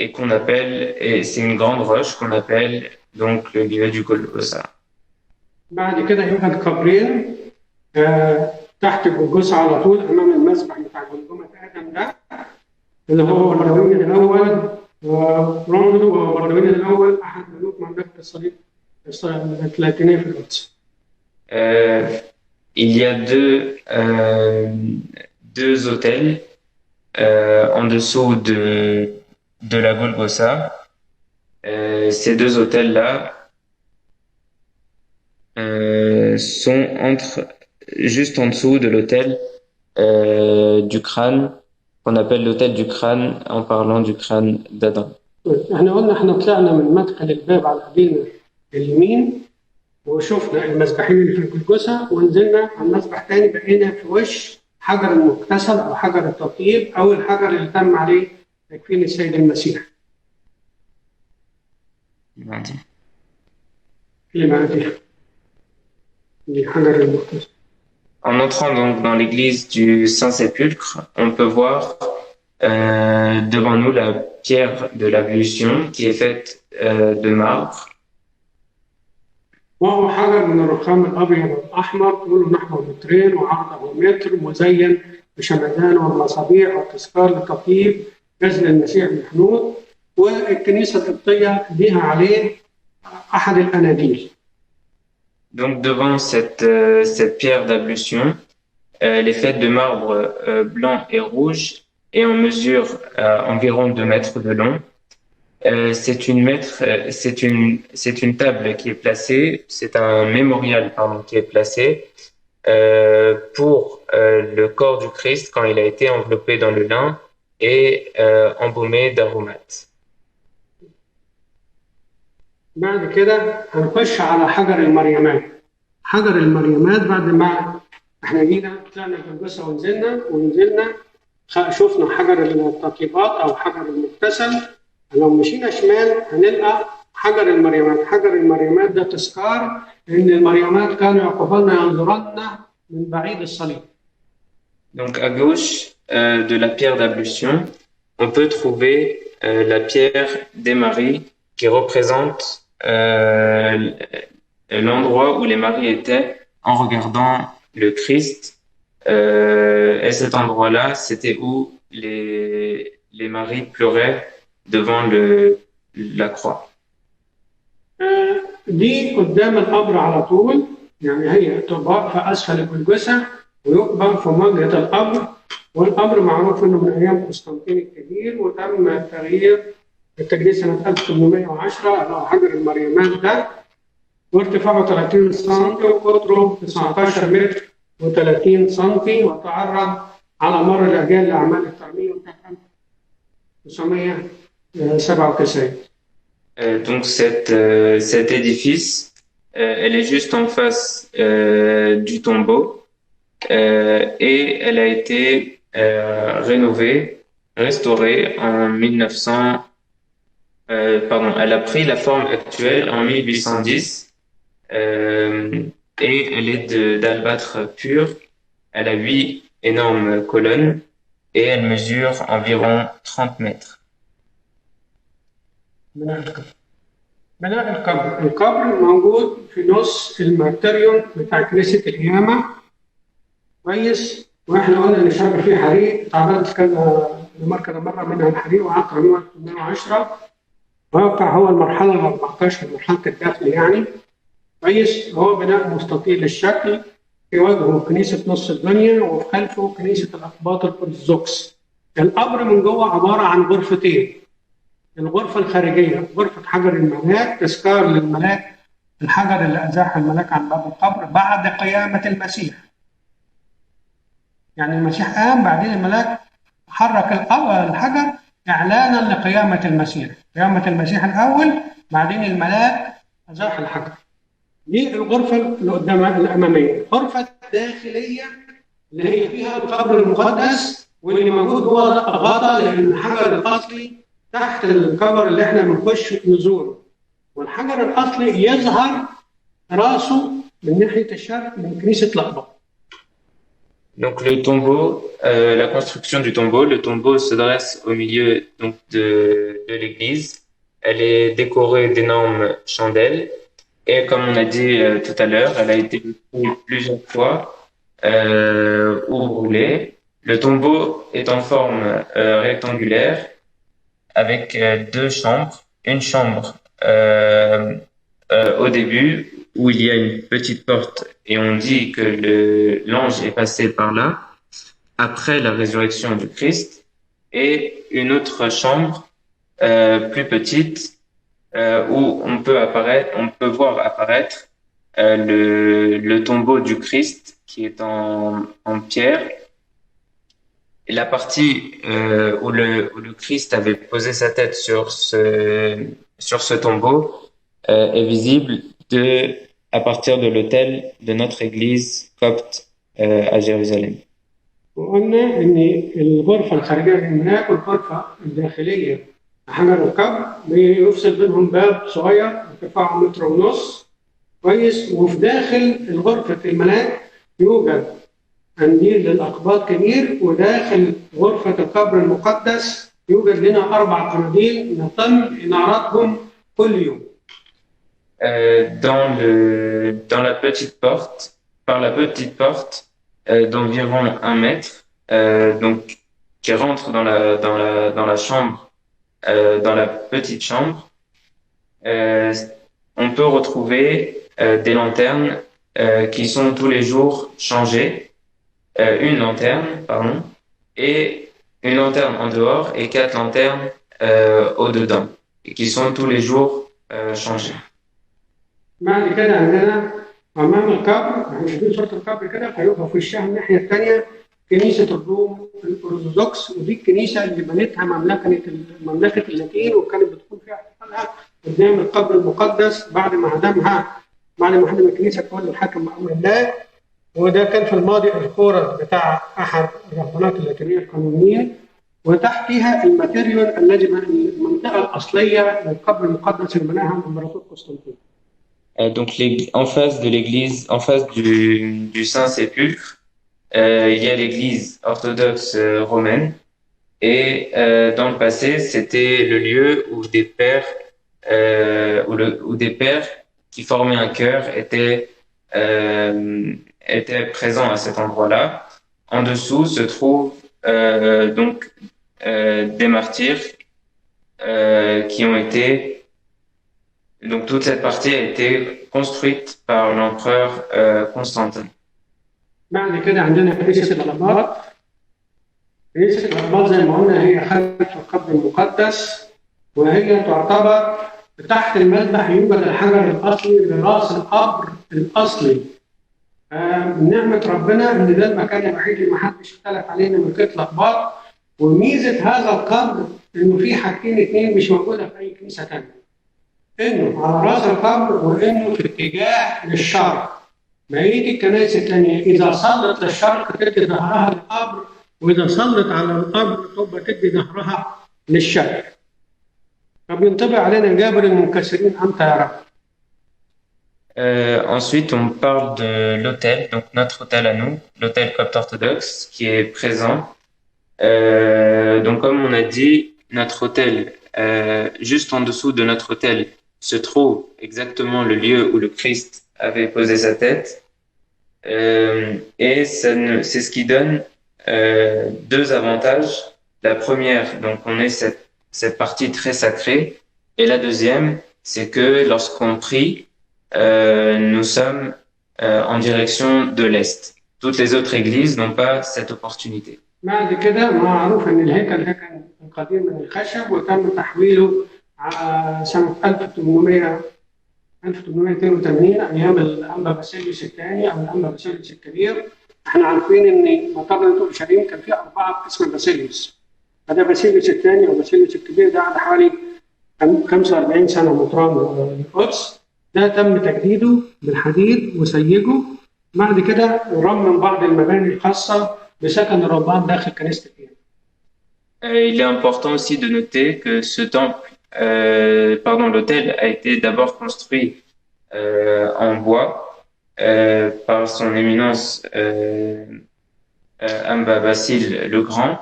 et qu'on appelle, et c'est une grande roche qu'on appelle donc le lieu du Golgotha. بعد كده يوجد قبرين تحت الجلجثة على طول أمام المذبح بتاع جمجمة آدم ده، اللي هو بردوين الأول ورمزه وبردوين الأول أحد ملوك مملكة الصليب الثلاثينية في القدس. Il y a deux autels en dessous de la Golgotha. Ces 2 autels-là sont juste en dessous de l'autel du crâne, qu'on appelle l'autel du crâne en parlant du crâne d'Adam. احنا قلنا احنا طلعنا من مدخل الباب على ايدينا اليمين، وشفنا المسبحين اللي في الجلجثة، ونزلنا على المسبح تاني بقينا في وش حجر المغتسل أو حجر التطيب أو الحجر اللي تم عليه تكفين السيد المسيح. اللي بعديها دي حجر المغتسل. En entrant donc dans l'église du Saint-Sépulcre, on peut voir devant nous la pierre de l'ablution qui est faite de marbre. وهو حجر من الرخام الأبيض والأحمر، طوله نحو مترين وعرضه متر، مزين بشمعدان والمصابيح والتذكار لتطيب جسد المسيح المحنوط، والكنيسة القبطية لها عليه أحد الأناديل. Donc devant cette pierre d'ablution, elle est faite de marbre blanc et rouge et en mesure environ 2 mètres de long. C'est une table qui est placée, c'est un mémorial pardon, qui est placé pour le corps du Christ quand il a été enveloppé dans le lin et embaumé d'aromates. بعد كده هنخش على حجر المريمات. حجر المريمات بعد ما احنا جينا طلعنا الجلجثة ونزلنا شفنا حجر التطيبات او حجر المغتسل. لو مشينا شمال هنلقى حجر المريمات. حجر المريمات ده تذكار ان المريمات كانوا يقفلن ينظرن من بعيد الصليب. Donc à gauche de la pierre d'ablution, on peut trouver la pierre des Maries qui représente l'endroit où les maris étaient en regardant le Christ. Et cet endroit-là, c'était où les maris pleuraient devant la croix. دي قدام القبر على طول، يعني هي تبقى في أسفل الجلجثة ويقبر في مواجهة القبر، والقبر معروف إنه من أيام قسطنطين الكبير، وتم التغيير التجديد سنة 1810 على حجر المريمات ده، وارتفاعه 30 سم وقطره 19 متر و30 سم، وتعرض على مر الأجيال لأعمال الترميم بتاعت 1997. Donc cet édifice, elle est juste en face du tombeau et elle a été rénovée, restaurée en 1900. Elle a pris la forme actuelle en 1810 et elle est d'albâtre pur. Elle a 8 énormes colonnes et elle mesure environ 30 mètres. بناء القبر. القبر موجود في نص المرتريون بتاع كنيسة القيامة كويس، واحنا قلنا ان الشعب فيه حريق، تعرضت كذا لمركز مرة منها الحريق وقعت 1810. واقع هو المرحلة ال 14 مرحلة الدفن يعني كويس. هو بناء مستطيل الشكل، في وجهه كنيسة نص الدنيا وفي خلفه كنيسة الأقباط الأرثوذكس. القبر من جوه عبارة عن غرفتين. الغرفة الخارجية غرفة حجر الملاك، تذكار للملاك الحجر اللي أزاح الملاك عن باب القبر بعد قيامة المسيح. يعني المسيح قام بعدين الملاك حرك الحجر إعلانا لقيامة المسيح. قيامة المسيح الأول بعدين الملاك أزاح الحجر. دي الغرفة اللي قدامها الأمامية. الغرفة الداخلية اللي هي فيها القبر المقدس واللي موجود هو غطا، لأن الحجر الأصلي تحت القبر اللي احنا بنخش نزوره، والحجر الأصلي يظهر راسه من ناحية الشرق من كنيسة الأقباط. Donc le tombeau, la construction du tombeau, le tombeau se dresse au milieu donc de l'église. Elle est décorée d'énormes chandelles et comme on a dit tout à l'heure, elle a été plusieurs fois ou brûlée. Le tombeau est en forme rectangulaire avec 2 chambres. Une chambre au début où il y a une petite porte et on dit que l'ange est passé par là après la résurrection du Christ, et une autre chambre plus petite où on peut voir apparaître le tombeau du Christ qui est en pierre. Et la partie où le Christ avait posé sa tête sur ce tombeau est visible à partir de l'autel de notre église copte à Jérusalem. وقلنا ان الغرفه الخارجيه للملاك والغرفه الداخليه حجر القبر بيفصل بينهم باب صغير ارتفاعه 1.5 متر كويس، وفي داخل الغرفه الملاك يوجد قنديل للاقباط كبير، وداخل غرفه القبر المقدس يوجد لنا 4 قناديل نتم انارتهم كل يوم. Dans la petite porte, par la petite porte d'environ 1 mètre, donc qui rentre dans la chambre, dans la petite chambre, on peut retrouver des lanternes qui sont tous les jours changées, une lanterne, pardon, et une lanterne en dehors et 4 lanternes au-dedans, qui sont tous les jours changées. بعد كده عندنا امام القبر، هنشوف صوره القبر كده، هيبقى في وشها الناحيه الثانيه كنيسه الروم الارثوذكس، ودي الكنيسه اللي بنتها مملكه اللاتين، وكانت بتكون فيها احتفالها قدام القبر المقدس بعد ما هدم الكنيسه تولى الحاكم بامر الله. وده كان في الماضي الكوره بتاع احد الرهبانات اللاتينيه القانونيين، وتحتها الماتيريال الذي المنطقه الاصليه للقبر المقدس اللي بناها الامبراطور قسطنطين. Donc en face de l'église, en face du Saint-Sépulcre, il y a l'église orthodoxe romaine, et dans le passé, c'était le lieu où des pères qui formaient un chœur étaient présents à cet endroit-là. En dessous se trouvent donc des martyrs qui ont été. Donc toute cette partie a été construite par l'empereur Constantin. بعد كده عندنا كنيسة الأقباط. كنيسة الأقباط زي ما قلنا هي خلف القبر المقدس، وهي تعتبر تحت المذبح يوجد الحجر الأصلي لرأس القبر الأصلي. من نعمة ربنا إن ده المكان الوحيد اللي محدش اختلف علينا من قبل الأقباط، وميزة هذا القبر إنه في حاجتين اتنين مش موجودة في أي كنيسة تانية. إنه على رأس القبر، وإنه في اتجاه للشرق. بقية الكنائس الثانية إذا صلت للشرق تدي ظهرها للقبر، وإذا صلت على القبر تبقى تدي ظهرها للشرق. طب ينطبق علينا جابر المنكسرين أمتى يا رب؟ Ensuite, on parle de l'autel, donc notre autel à nous, l'autel copte orthodoxe, qui est présent. Donc, comme on a dit, notre autel, juste en dessous de notre autel, se trouve exactement le lieu où le Christ avait posé sa tête. Et c'est ce qui donne 2 avantages. La première, donc on est cette partie très sacrée. Et la deuxième, c'est que lorsqu'on prie, nous sommes en direction de l'Est. Toutes les autres églises n'ont pas cette opportunité. بعد كده معروف ان الهيكل ده كان قديم من الخشب، وتم تحويله سنة 1882 أيام الأنبا باسيليوس الثاني أو الأنبا باسيليوس الكبير. إحنا عارفين إن مطار أورشليم كان فيه 4 باسم باسيليوس، فده باسيليوس الثاني أو باسيليوس الكبير ده قعد حوالي 45 سنة مطران القدس. ده تم تجديده بالحديد وسيجه، بعد كده رمم بعض المباني الخاصة بسكن الرهبان داخل كنيسة الكنيسة. Il est important aussi de noter que ce temple, l'autel a été d'abord construit en bois par son éminence Amba Basile le Grand,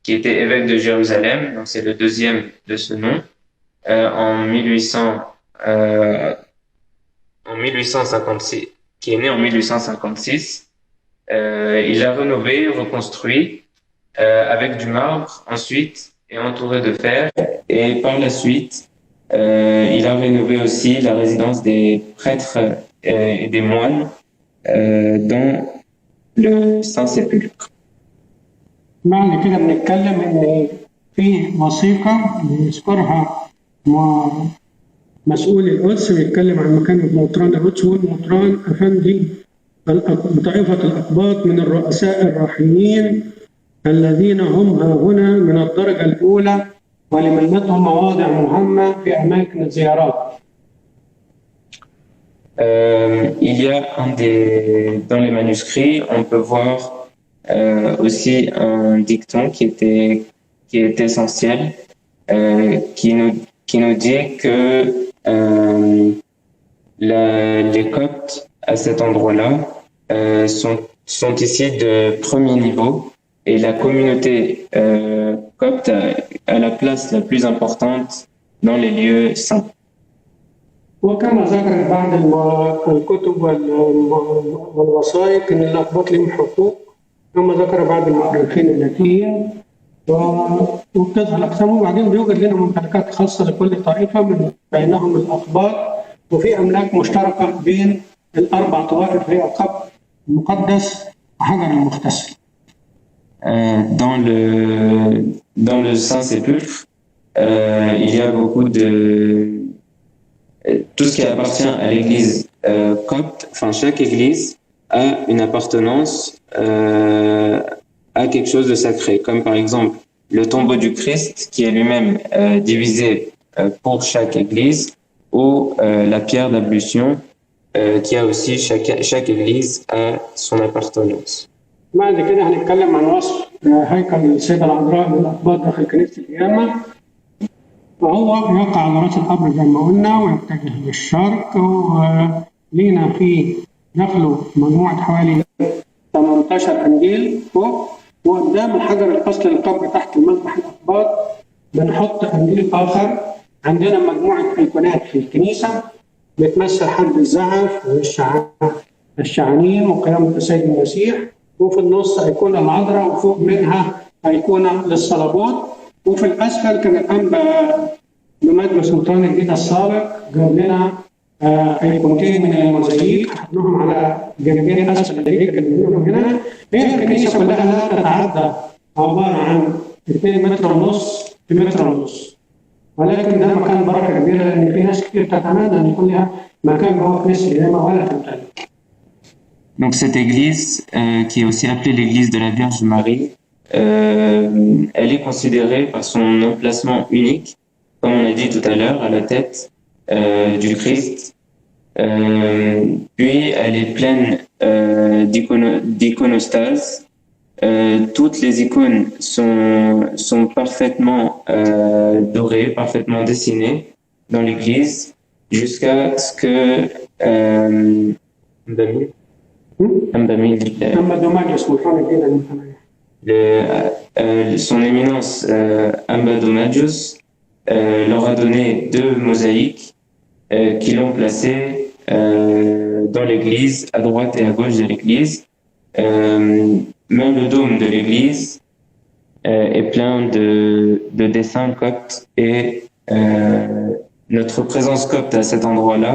qui était évêque de Jérusalem, donc c'est le 2e de ce nom, en 1856, qui est né en 1856. Il a rénové, reconstruit avec du marbre ensuite et entouré de fer, et par la suite il a rénové aussi la résidence des prêtres et des moines dans le Saint-Sépulcre. بعد كده بنتكلم ان في وثيقه بيذكرها مسؤول القدس، بيتكلم عن مكان مطران القدس، والمطران افندي طائفه الاقباط من الرؤساء الراحلين الذين هم هنا من الدرجة الأولى، ولمن لهم مواضع مهمة في أماكن الزيارات. Il y a dans les manuscrits, on peut voir aussi un dicton qui est essentiel, qui nous dit que les Coptes à cet endroit-là sont ici de premier niveau, et la communauté copte a la place la plus importante dans les lieux saints. وكما ذكر بعض الكتب والوثائق ان الاقباط لهم حقوق، كما ذكر بعض المؤرخين اللاتيين، وبتظهر اقسامهم. وبعدين بيوجد لنا ممتلكات خاصه لكل طائفه من بينهم الاقباط، وفي املاك مشتركه بين الاربع طوائف هي القبط المقدس وحجر المغتسل. Dans le Saint-Sépulcre, il y a beaucoup tout ce qui appartient à l'église copte. Enfin, chaque église a une appartenance à quelque chose de sacré, comme par exemple le tombeau du Christ qui est lui-même divisé pour chaque église, ou la pierre d'ablution qui a aussi chaque église a son appartenance. بعد كده هنتكلم عن وصف هيكل السيدة العذراء للأقباط داخل كنيسة القيامة. وهو يقع على رأس القبر زي ما قلنا ويتجه للشرق، ولينا فيه داخله مجموعة حوالي 18 قنديل فوق، وقدام الحجر الأصلي للقبر تحت المذبح الأقباط بنحط قنديل آخر. عندنا مجموعة أيقونات في الكنيسة بتمثل حد الزعف والشعانين وقيامة السيد المسيح، وفي النص أيقونة العذراء، وفوق منها أيقونة للصليبوت. وفي الأسفل كان الأنبا بمجلس سلطان الجيزة السابق جاب لنا أيقونتين من الموزاييك حطناهم على جانبين أسفل الهيكل اللي بنقولهم هنا. هي الكنيسة كلها لا تتعدى عبارة عن 2 متر ونص في متر ونص، ولكن ده مكان بركة كبيرة لأن في ناس كتير تتمنى أن يكون لها مكان جوه كنيسة القيامة ولا تمتلك. Donc cette église, qui est aussi appelée l'église de la Vierge Marie, elle est considérée par son emplacement unique, comme on a dit tout à l'heure, à la tête du Christ. Puis elle est pleine d'iconostase. Toutes les icônes sont parfaitement dorées, parfaitement dessinées dans l'église, jusqu'à ce que son éminence Ambadomagius leur a donné 2 mosaïques qui l'ont placé dans l'église, à droite et à gauche de l'église. Même le dôme de l'église est plein de dessins coptes, et notre présence copte à cet endroit-là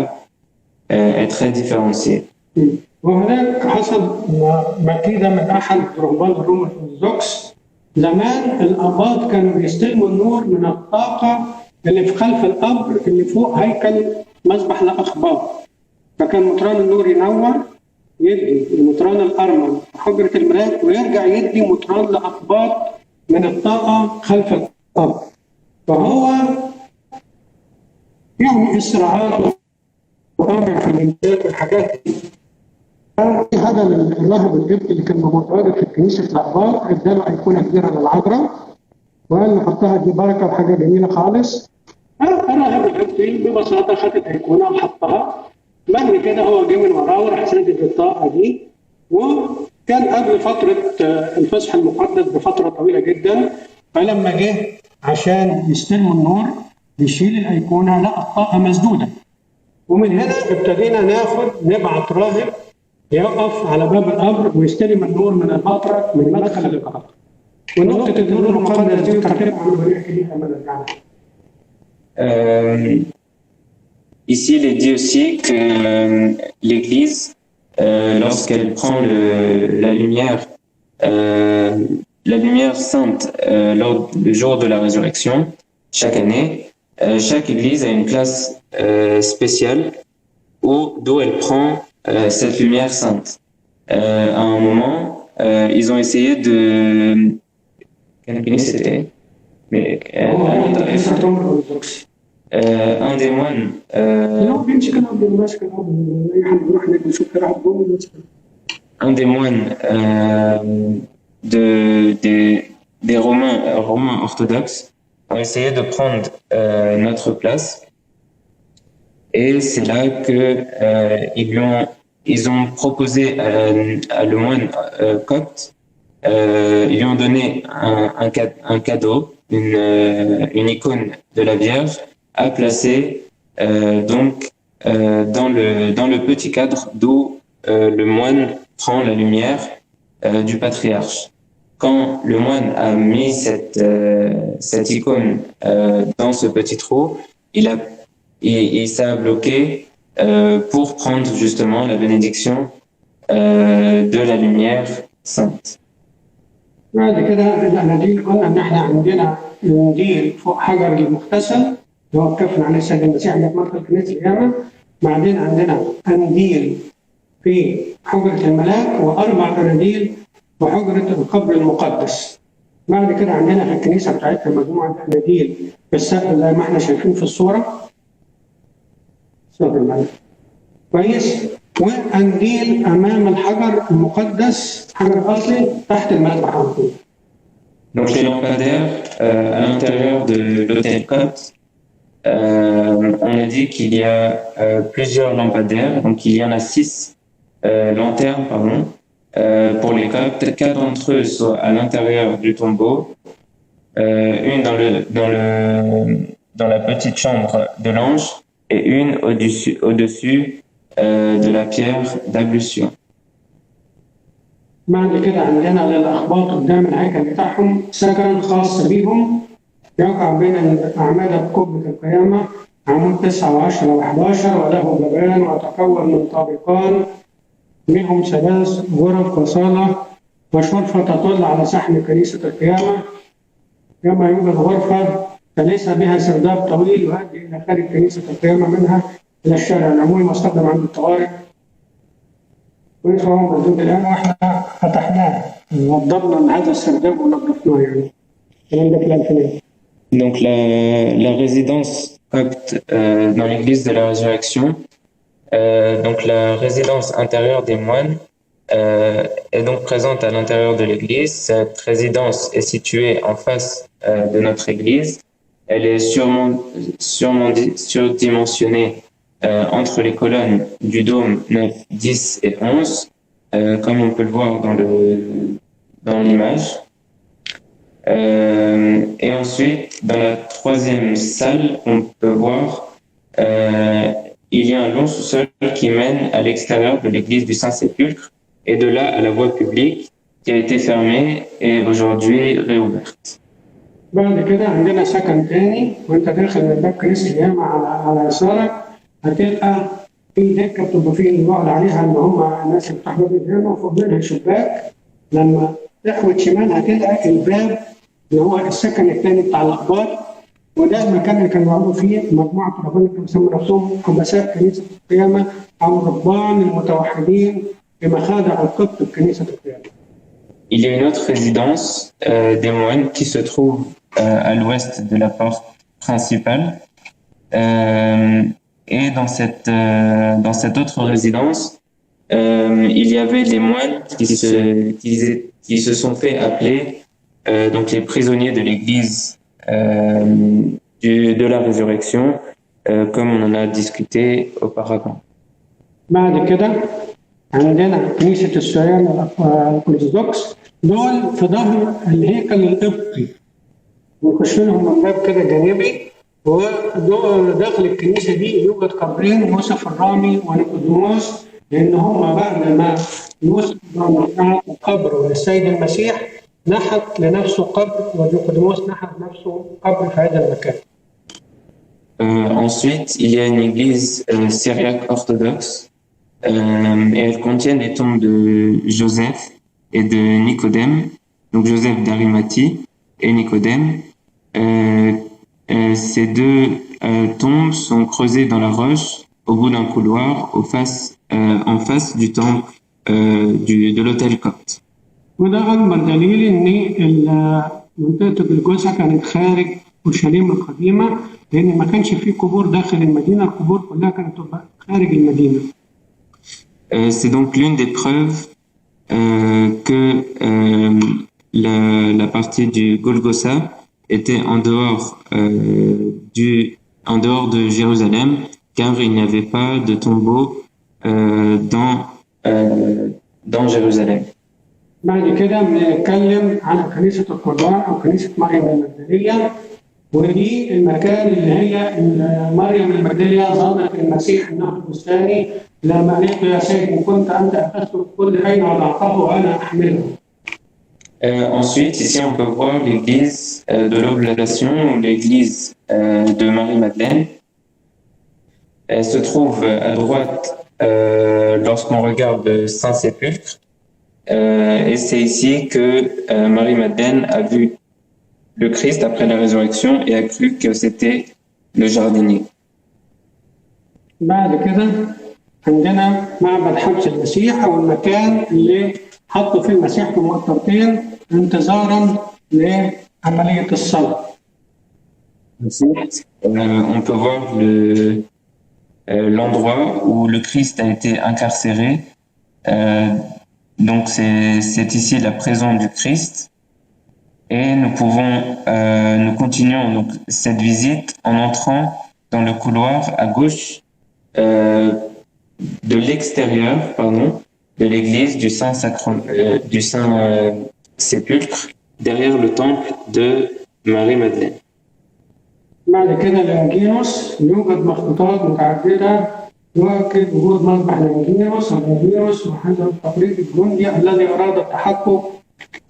est très différenciée. وهناك حسب مكيدة من أحد رهبان الروم الأرثوذكس، زمان الآباط كانوا بيستلموا النور من الطاقة اللي في خلف القبر اللي فوق هيكل مذبح الأقباط. فكان مطران النور ينور يدي المطران الأرمل حجرة الملاك، ويرجع يدي مطران لأقباط من الطاقة خلف القبر. فهو يعني إسراعات وطابع في الإنجيل والحاجات دي. هذا الراهب القبطي اللي كان متواجد في كنيسة الأقباط اداله أيقونة كبيرة للعذراء وقال له حطها دي بركة وحاجة جميلة خالص. الراهب القبطي ببساطة خد الأيقونة وحطها. بعد كده هو جه من وراه وراح سدد الطاقة دي، وكان قبل فترة الفصح المقدس بفترة طويلة جدا. فلما جه عشان يستلموا النور يشيل الأيقونة لقى الطاقة مسدودة، ومن هنا ابتدينا نبعت راهب يقف على باب القبر ويستلم النور من المطرق من مدخل القبر. ونقطة النور المقدس دي ترتيب عن بنحكي ليها لما نرجع. Ici, il est dit aussi que l'Église, lorsqu'elle prend la lumière sainte lors du jour de la résurrection, chaque année, chaque Église a une place spéciale d'où elle prend cette lumière sainte. À un moment, ils ont essayé de... Quelle église c'était? Mais un des moines, un des moines des Romains orthodoxes ont essayé de prendre notre place. Et c'est là que ils ont proposé à le moine copte, ils lui ont donné un cadeau, une icône de la Vierge à placer dans le petit cadre d'où le moine prend la lumière du patriarche. Quand le moine a mis cette icône dans ce petit trou, il s'est bloqué pour prendre justement la bénédiction de la lumière sainte. بعد كده الاناديل قلنا ان احنا عندنا انديل فوق حجر المغتسل اللي هو اتكفل عليه السيد المسيح اللي في مدخل كنيسه القيامه. بعدين عندنا انديل في حجره الملاك واربع اناديل في حجره القبر المقدس. بعد كده عندنا في الكنيسه بتاعتنا مجموعه اناديل في السقف زي ما احنا شايفين في الصوره. صوره الملاك. كويس؟ وقنديل امام الحجر المقدس حجر الاصلي تحت المذبح على طول. Donc les lampadaires à l'intérieur de l'hôtel copte, on a dit qu'il y a plusieurs lampadaires, donc il y en a 6 lanternes pour les coptes. 4 d'entre eux sont à l'intérieur du tombeau, une dans la petite chambre de l'ange et une au-dessus de la pierre d'ablution. بعد كده عندنا للأخباط قدام الهيكل بتاعهم سكن خاص بيهم يقع بين أعمدة قبة القيامة عمود 9 و10 و11 وله بابان وتكون من طابقان بهم 3 غرف وصالة وشرفة تطل على صحن كنيسة القيامة كما يوجد غرفة ثالثة بها سرداب طويل يؤدي إلى خارج كنيسة القيامة منها إلى الشارع العمومي مستخدم عند الطوارئ. وهو موجود الآن وإحنا فتحناه وضبنا هذا السرداب ونظفناه يعني. الكلام ده في الألفينات. Donc la résidence copte dans l'église de la Résurrection, donc la résidence intérieure des moines est donc présente à l'intérieur de l'église. Cette résidence est située en face de notre église. Elle est surdimensionnée entre les colonnes du dôme 9, 10 et 11, comme on peut le voir dans l'image. Et ensuite, dans la troisième salle, on peut voir il y a un long sous-sol qui mène à l'extérieur de l'église du Saint-Sépulcre et de là à la voie publique qui a été fermée et aujourd'hui réouverte. بعد كده عندنا سكن تاني وانت داخل من باب كنيسة القيامة على يسارك هتلقى في دكة بتبقى فيه اللي بقول عليها ان هم الناس اللي بتحضر القيامة وفوق منها شباك. لما تحوت شمال هتلقى الباب اللي هو السكن الثاني بتاع الأخبار وده المكان اللي كانوا بيقعدوا فيه مجموعة الرهبان اللي بيسموا نفسهم قدساء كنيسة القيامة أو رهبان المتوحدين بمخادع القبط بكنيسة القيامة. Il y a une autre résidence des moines qui se trouve à l'ouest de la porte principale. Et dans cette autre résidence, il y avait les moines qui se sont fait appeler donc les prisonniers de l'église de la résurrection, comme on en a discuté auparavant. بعد كده عندنا كنيسة السوريان الأرثوذكس دول في ظهر الهيكل القبطي ونخش لهم من باب كده جانبي ودول داخل الكنيسة دي يوجد قبرين يوسف الرامي ونيقوديموس لأن هم بعد ما يوسف الرامي نحت قبره للسيد المسيح نحت لنفسه قبر ونيقوديموس نحت نفسه قبر في هذا المكان. Ensuite, il y a une église syriaque orthodoxe et elle contient les tombes de Joseph et de Nicodème, donc Joseph d'Arimathie et Nicodème. Ces deux tombes sont creusées dans la roche au bout d'un couloir en face du temple de l'hôtel copte. وده أكبر دليل إن منطقة الجثة كانت خارج اورشليم القديمه، لان ما كانش فيه قبور داخل المدينه، القبور كلها كانت تبقى خارج المدينه. C'est donc l'une des preuves que la partie du Golgotha était en dehors de Jérusalem, car il n'y avait pas de tombeau dans Jérusalem. بعد كده بنتكلم عن كنيسه القضاء او كنيسه مريم المجدليه، ودي المكان اللي هي مريم المجدليه ظنت المسيح انه بستاني لما قالت له يا سيد ان كنت انت اخذته كل اين وضعته وانا احمله. Ensuite, ici, on peut voir l'église de l'Oblation ou l'église de Marie-Madeleine. Elle se trouve à droite lorsqu'on regarde le Saint-Sépulcre. Et c'est ici que Marie-Madeleine a vu le Christ après la résurrection et a cru que c'était le jardinier. بعد كده عندنا معبد حبس المسيح أو المكان اللي حطوا فيه المسيح في مقطرتين انتظارا لعملية الصلاة. Ensuite, on peut voir l'endroit où le Christ a été incarcéré. Donc c'est ici la présence du Christ. Et nous continuons donc cette visite en entrant dans le couloir à gauche de l'extérieur, de l'église du Saint-Sépulcre, derrière le temple de Marie-Madeleine. بعد كده لانجينوس يوجد مخطوطات متعدده يؤكد وجود مذبح لانجينوس وهذا التقليد الجندي الذي اراد التحقق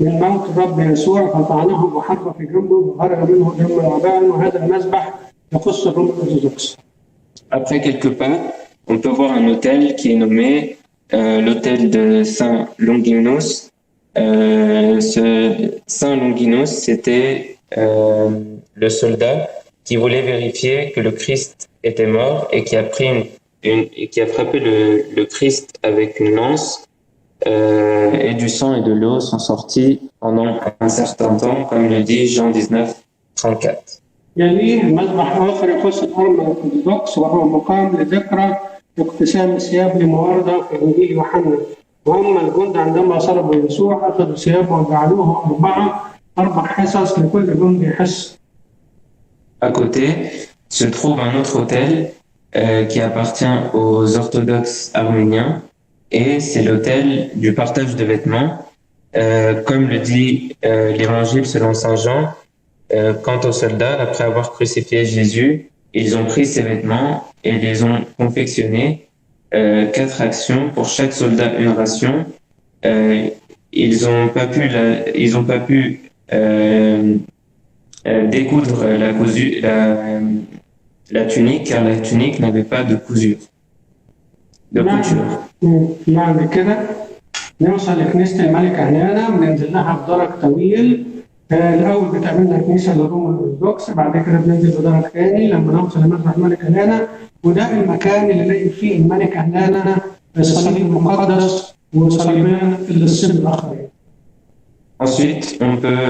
من موت الرب يسوع فطعنه بحربه في جنبه وخرج منه دم وبان، وهذا المذبح يخص الروم الارثوذكس. Après quelques pas, on peut voir un autel qui est nommé l'autel de Saint Longinos. Ce Saint Longinos, c'était le soldat qui voulait vérifier que le Christ était mort et qui a frappé le Christ avec une lance, et du sang et de l'eau sont sortis pendant un certain temps, comme le dit Jean 19:34. يليه مذبح آخر يخص الأرض الأرثوذكس وهو مقام لذكرى اقتسام الثياب لمعارضة في إنجيل يوحنا، وهم الجند عندما صلبوا يسوع أخذوا ثيابه وجعلوه أربع حصص لكل جندي حصة. À côté se trouve un autre autel qui appartient aux orthodoxes arméniens, et c'est l'autel du partage de vêtements. Comme le dit l'évangile selon saint Jean, quant aux soldats, après avoir crucifié Jésus, ils ont pris ses vêtements et les ont confectionnés, 4 actions, pour chaque soldat une ration. Ils ont pas pu découdre la tunique, car la tunique n'avait pas de couture. بعد كده نوصل لكنيسة الملكة هنانا بننزل لها بدرج طويل. الأول بتعملنا كنيسة للروم الأرثوذكس، بعد كده بننزل بدرج ثاني لما نوصل لمذبح الملكة هنانا، وده المكان اللي نلاقي فيه الملكة هنانا الصليب المقدس وصليبان الصلب الآخرين. Ensuite, on peut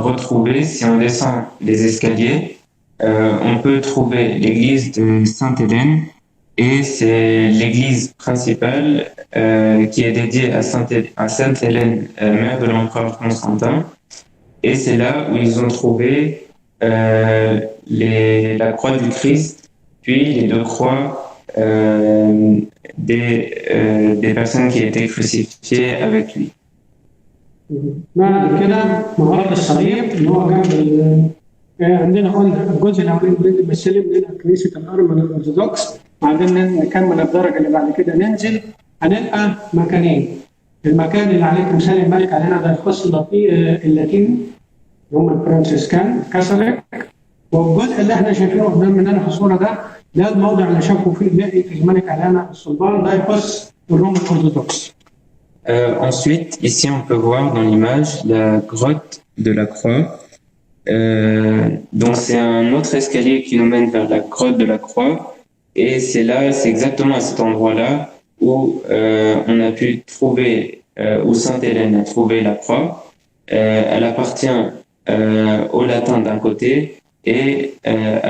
retrouver, si on descend les escaliers, on peut trouver l'église de Sainte-Hélène, et c'est l'église principale qui est dédiée à Sainte-Hélène, mère de l'empereur Constantin. Et c'est là où ils ont trouvé la croix du Christ, puis les 2 croix des personnes qui étaient crucifiées avec lui. بعد كده مغارة الصليب اللي هو جنب عندنا قلنا الجزء الاولاني بنسلم لنا كنيسه الارمن الارثوذكس، بعدين نكمل الدرجه اللي بعد كده ننزل هنلقى مكانين. المكان اللي عليه تمثال الملك علينا ده يخص اللاتين اللي هم الفرنسيسكان كاثوليك، والجزء اللي احنا شايفينه قدام مننا في الصوره ده الموضع اللي شافوا فيه باقي الملك علينا الصلبان، ده يخص الروم الارثوذكس. Ensuite, ici on peut voir dans l'image la grotte de la croix. Donc c'est un autre escalier qui nous mène vers la grotte de la croix, et c'est exactement à cet endroit-là où on a pu trouver, où Sainte Hélène a trouvé la croix. Elle appartient au latin d'un côté et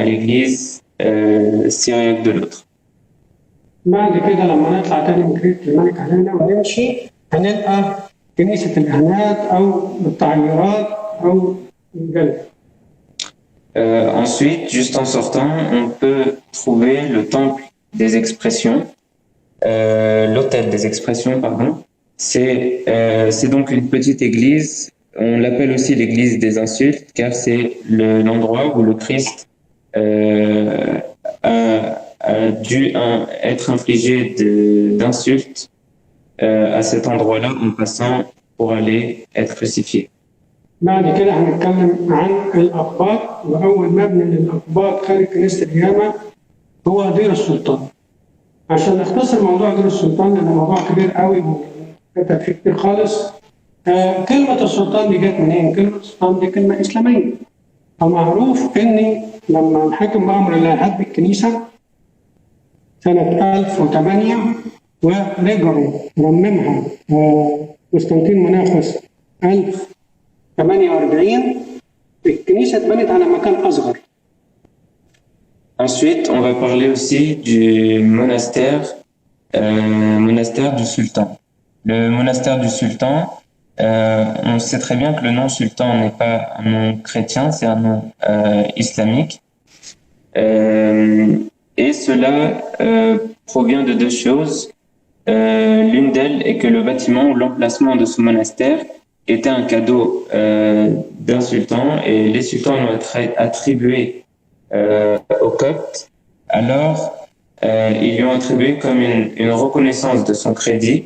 à l'église syriaque de l'autre. بعد كده لما نطلع تاني من كنيسة الملك أهلانا ونمشي هنلقى كنيسة الإهانات أو التعييرات أو الجلد. Ensuite, juste en sortant, on peut trouver le temple des expressions, l'autel des expressions, pardon. C'est donc une petite église. On l'appelle aussi l'église des insultes, car c'est l'endroit où le Christ a dû être infligé d'insultes à cet endroit-là en passant pour aller être crucifié. بعد كده هنتكلم عن الأقباط، وأول مبنى للأقباط خارج كنيسة القيامة هو دير السلطان. عشان نختصر موضوع دير السلطان لأنه موضوع كبير قوي وكتب فيه كتير خالص. كلمة السلطان دي جت منين؟ كلمة السلطان دي كلمة إسلامية. فمعروف إني لما الحاكم بأمر الله هد الكنيسة سنة 1008 ورجعوا رممها قسطنطين مناخوس 1048 الكنيسة اتبنت على مكان أصغر. Ensuite, on va parler aussi du monastère du sultan. Le monastère du sultan, on sait très bien que le nom sultan n'est pas un nom chrétien, c'est un nom islamique. Et cela provient de deux choses. L'une d'elles est que le bâtiment ou l'emplacement de ce monastère était un cadeau d'un sultan et les sultans l'ont attribué aux Coptes. Alors, ils lui ont attribué comme une reconnaissance de son crédit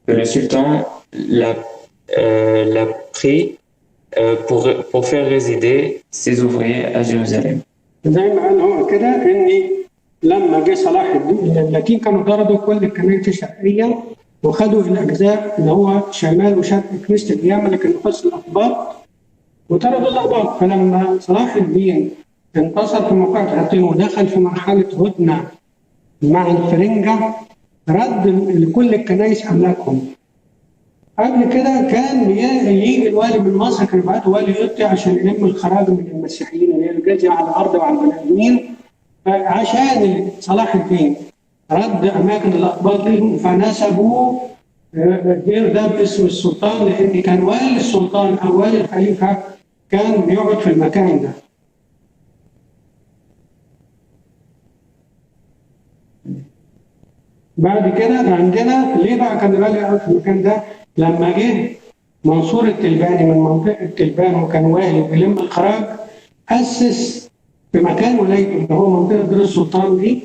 que le sultan l'a pris pour faire résider ses ouvriers à Jérusalem. زي ما قال هو كده ان لما جه صلاح الدين اللاتين كانوا ضربوا كل الكنائس الشرقيه وخدوا الاجزاء اللي هو شمال وشرق كنيسه القيامه لكن يخص الاقباط وطردوا الاقباط. فلما صلاح الدين انتصر في موقعة حطين ودخل في مرحله هدنه مع الفرنجه رد لكل الكنائس املاكهم. قبل كده كان يجي الوالي من مصر كان يبعتوا والي قبطي عشان يلم الخراج من المسيحيين اللي هي الجزيه على الارض وعلى البني ادمين. عشان صلاح الدين رد اماكن الاقباط لهم فنسبوا الدير ده باسم السلطان لان كان والي السلطان او والي الخليفه كان بيقعد في المكان ده. بعد كده عندنا ليه بقى كان الوالي يقعد في المكان ده؟ لما جه منصور التلباني من منطقه تلبان وكان والي بيلم الخراج اسس في مكان ولايته اللي هو منطقه دير السلطان دي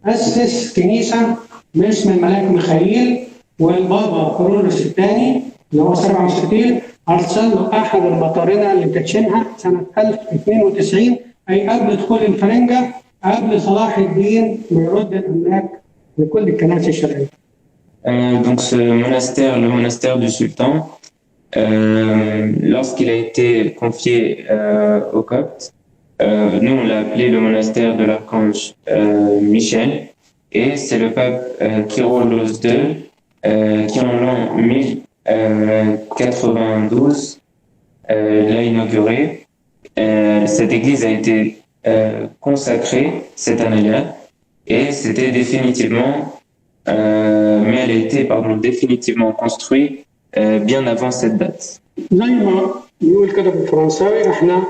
اسس كنيسه باسم الملاك ميخائيل والبابا كورولوس الثاني اللي هو 67 ارسل له احد المطارنه اللي بتدشنها سنه 1092 اي قبل دخول الفرنجه قبل صلاح الدين ويرد الاملاك لكل الكنائس الشرعيه. Donc ce monastère, le monastère du sultan, lorsqu'il a été confié aux Coptes, nous on l'a appelé le monastère de l'archange Michel, et c'est le pape Kyrillos II qui en l'an 1092 l'a inauguré. Cette église a été consacrée cette année-là et c'était définitivement mais elle a été définitivement construite bien avant cette date. زي ما بيقول كده بالفرنساوي احنا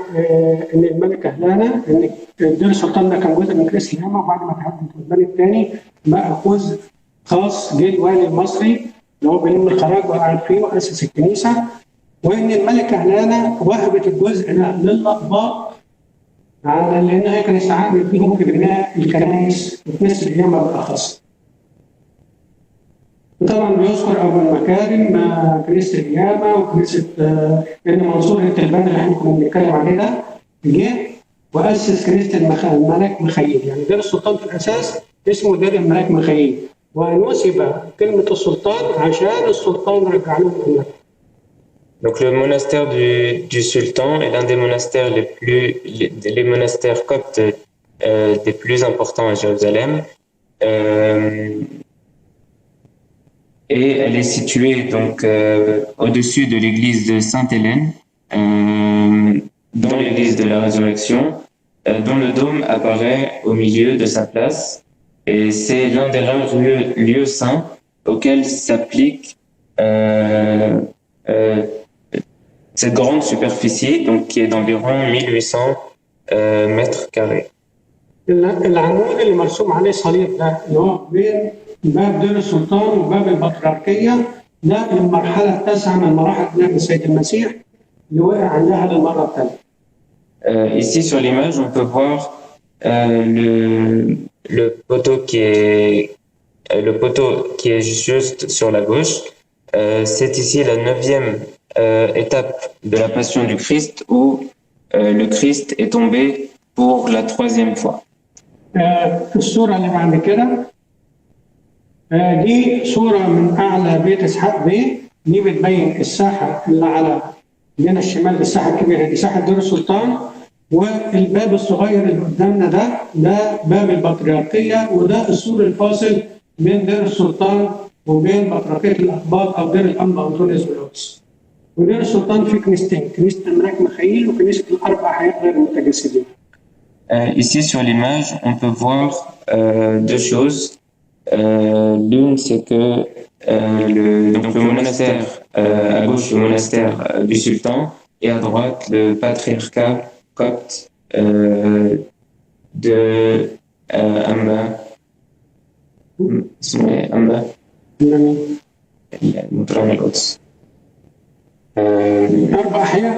ان الملك اهلانا ان دير السلطان ده كان جزء من كنيسه القيامه وبعد ما اتهدم البني الثاني بقى جزء خاص جه الوالي المصري اللي هو بيلم الخراج وقعد فيه واسس الكنيسه وان الملك اهلانا وهبت الجزء ده للاقباط على لان هي كانت عامل فيهم في بناء الكنائس وكنيسه القيامه بالاخص. طبعا بيذكر اول مكارم كنيسه القيامه وكنيسه ان منصور التلباني اللي احنا كنا بنتكلم عليه ده جه واسس كنيسه الملاك ميخائيل. يعني دير السلطان في الاساس اسمه دير الملاك ميخائيل ونسب كلمه السلطان عشان السلطان رجع لهم الملك. Donc le monastère du sultan est l'un des monastères les monastères coptes des plus importants à Jérusalem. Et elle est située donc au-dessus de l'église de Sainte-Hélène, dans l'église de la Résurrection. dont le dôme apparaît au milieu de sa place. Et c'est l'un des rares lieux saints auxquels s'applique cette grande superficie, donc qui est d'environ 1800 mètres carrés. العنوان اللي مرسوم عليه صليب ده اللي هو بين باب دير السلطان وباب البطريركية، ده المرحلة التاسعة من مراحل بناء السيد المسيح اللي وقع عندها للمرة الثانية. Ici sur l'image, on peut voir le poteau qui est juste sur la gauche. C'est ici la 9e étape de la passion du Christ où le Christ est tombé pour la 3e fois. الصورة اللي بعد كده دي صورة من أعلى بيت إسحاق بيه، دي بتبين الساحة اللي على من الشمال للساحة الكبيرة دي ساحة دير السلطان، والباب الصغير اللي قدامنا ده باب البطريركية، وده السور الفاصل بين دير السلطان وبين بطريركية الأقباط أو دير الأنبا أنطونيوس بالقدس. ودير السلطان فيه كنيستين، كنيسة الملاك ميخائيل وكنيسة الأربع حياة غير المتجسدين. Ici sur l'image, on peut voir deux choses. L'une, c'est que le monastère, à gauche le monastère du sultan et à droite le patriarcat copte de Amba. Amba. أربع أحياء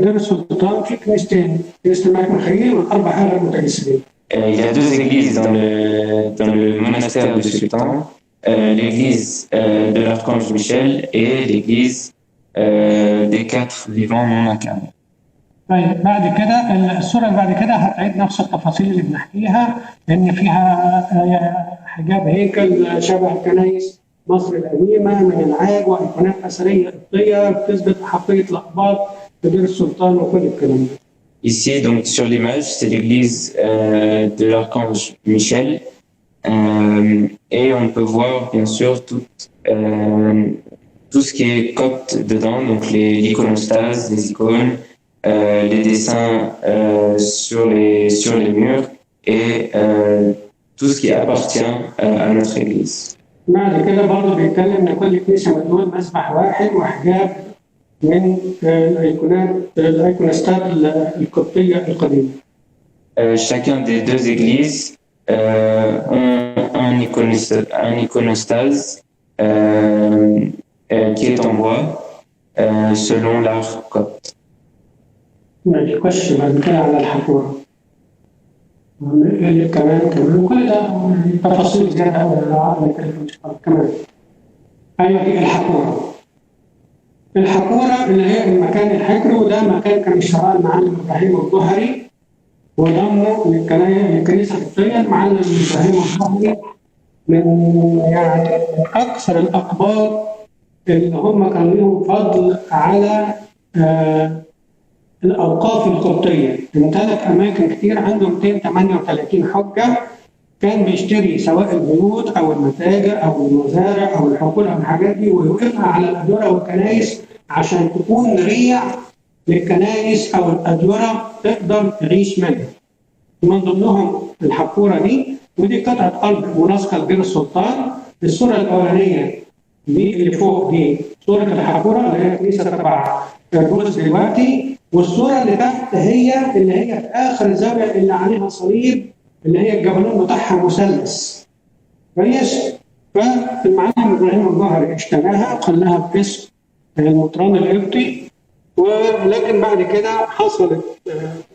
دير السلطان في كنيستين، كنيسة الملك ميخائيل والأربع أحياء المتجسدين. Il y a deux églises dans le monastère du sultan, l'église de l'archange Michel et l'église des 4 vivants non incarnés. طيب بعد كده الصورة اللي بعد كده هتعيد نفس التفاصيل اللي بنحكيها، لأن فيها حجاب هيكل شبه كنايس مصر القديمة من العاج وأيقونات أثرية قبطية بتثبت أحقية الأقباط في دير السلطان وكل الكلام ده. Ici, donc sur l'image, c'est l'église de l'archange Michel, et on peut voir bien sûr tout ce qui est copte dedans, donc l'iconostas, les icônes, les dessins sur les murs et tout ce qui appartient à notre église. بعد كده برضه بيتكلم ان كل كنيسه مدهون مسبح واحد وحجاب من الايقونستات القبطيه القديمه. Chacun des deux églises ont un iconostase qui est en bois selon l'art copte. نخش بعد كده على الحقوره. كمان كل ده تفاصيل زياده كمان. ايوه دي الحقوره اللي هي المكان الحجري، وده مكان كان شراء المعلم ابراهيم الظهري وضمه للكنيسه القبطيه. المعلم ابراهيم الظهري من يعني اكثر الاقباط اللي هم كان لهم فضل على الأوقاف القبطية. امتلك أماكن كتير، عنده 238 حجة، كان بيشتري سواء البيوت أو المتاجر أو المزارع أو الحقول أو الحاجات دي ويوقفها على الأدوار والكنائس عشان تكون ريع للكنائس أو الأدوار تقدر تعيش منها. من ضمنهم الحقورة دي، ودي قطعة أرض ملاصقة لدير السلطان. الصورة الأولانية دي اللي فوق دي صورة الحقورة اللي هي كنيسة تبع الروس دلوقتي، والصورة اللي تحت هي اللي هي في آخر زاوية اللي عليها صليب اللي هي الجبلون بتاعها مثلث. كويس؟ فالمعلم إبراهيم الظهري اشتراها وخلاها باسم المطران القبطي، ولكن بعد كده حصلت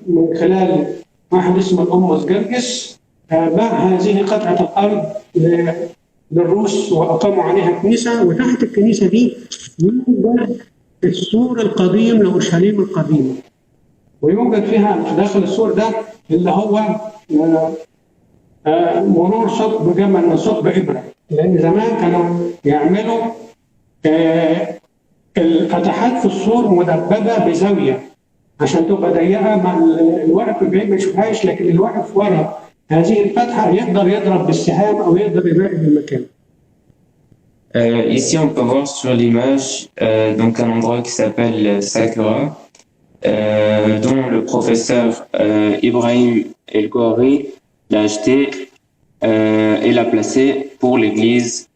من خلال واحد اسمه الأمس جرجس باع هذه قطعة الأرض للروس وأقاموا عليها كنيسة، وتحت الكنيسة دي يوجد السور القديم لأورشليم القديمة، ويوجد فيها داخل السور ده اللي هو مرور ثقب جمل من ثقب إبرة، لأن زمان كانوا يعملوا الفتحات في السور مدببة بزاوية عشان تبقى ضيقة، مع الواقف بعيد ما يشوفهاش، لكن الواقف ورا هذه الفتحة يقدر يضرب بالسهام أو يقدر يراقب المكان. Ici, on peut voir sur l'image donc un endroit qui s'appelle Sakura. dont le professeur Ibrahim El-Gouari l'a acheté et l'a placé pour l'église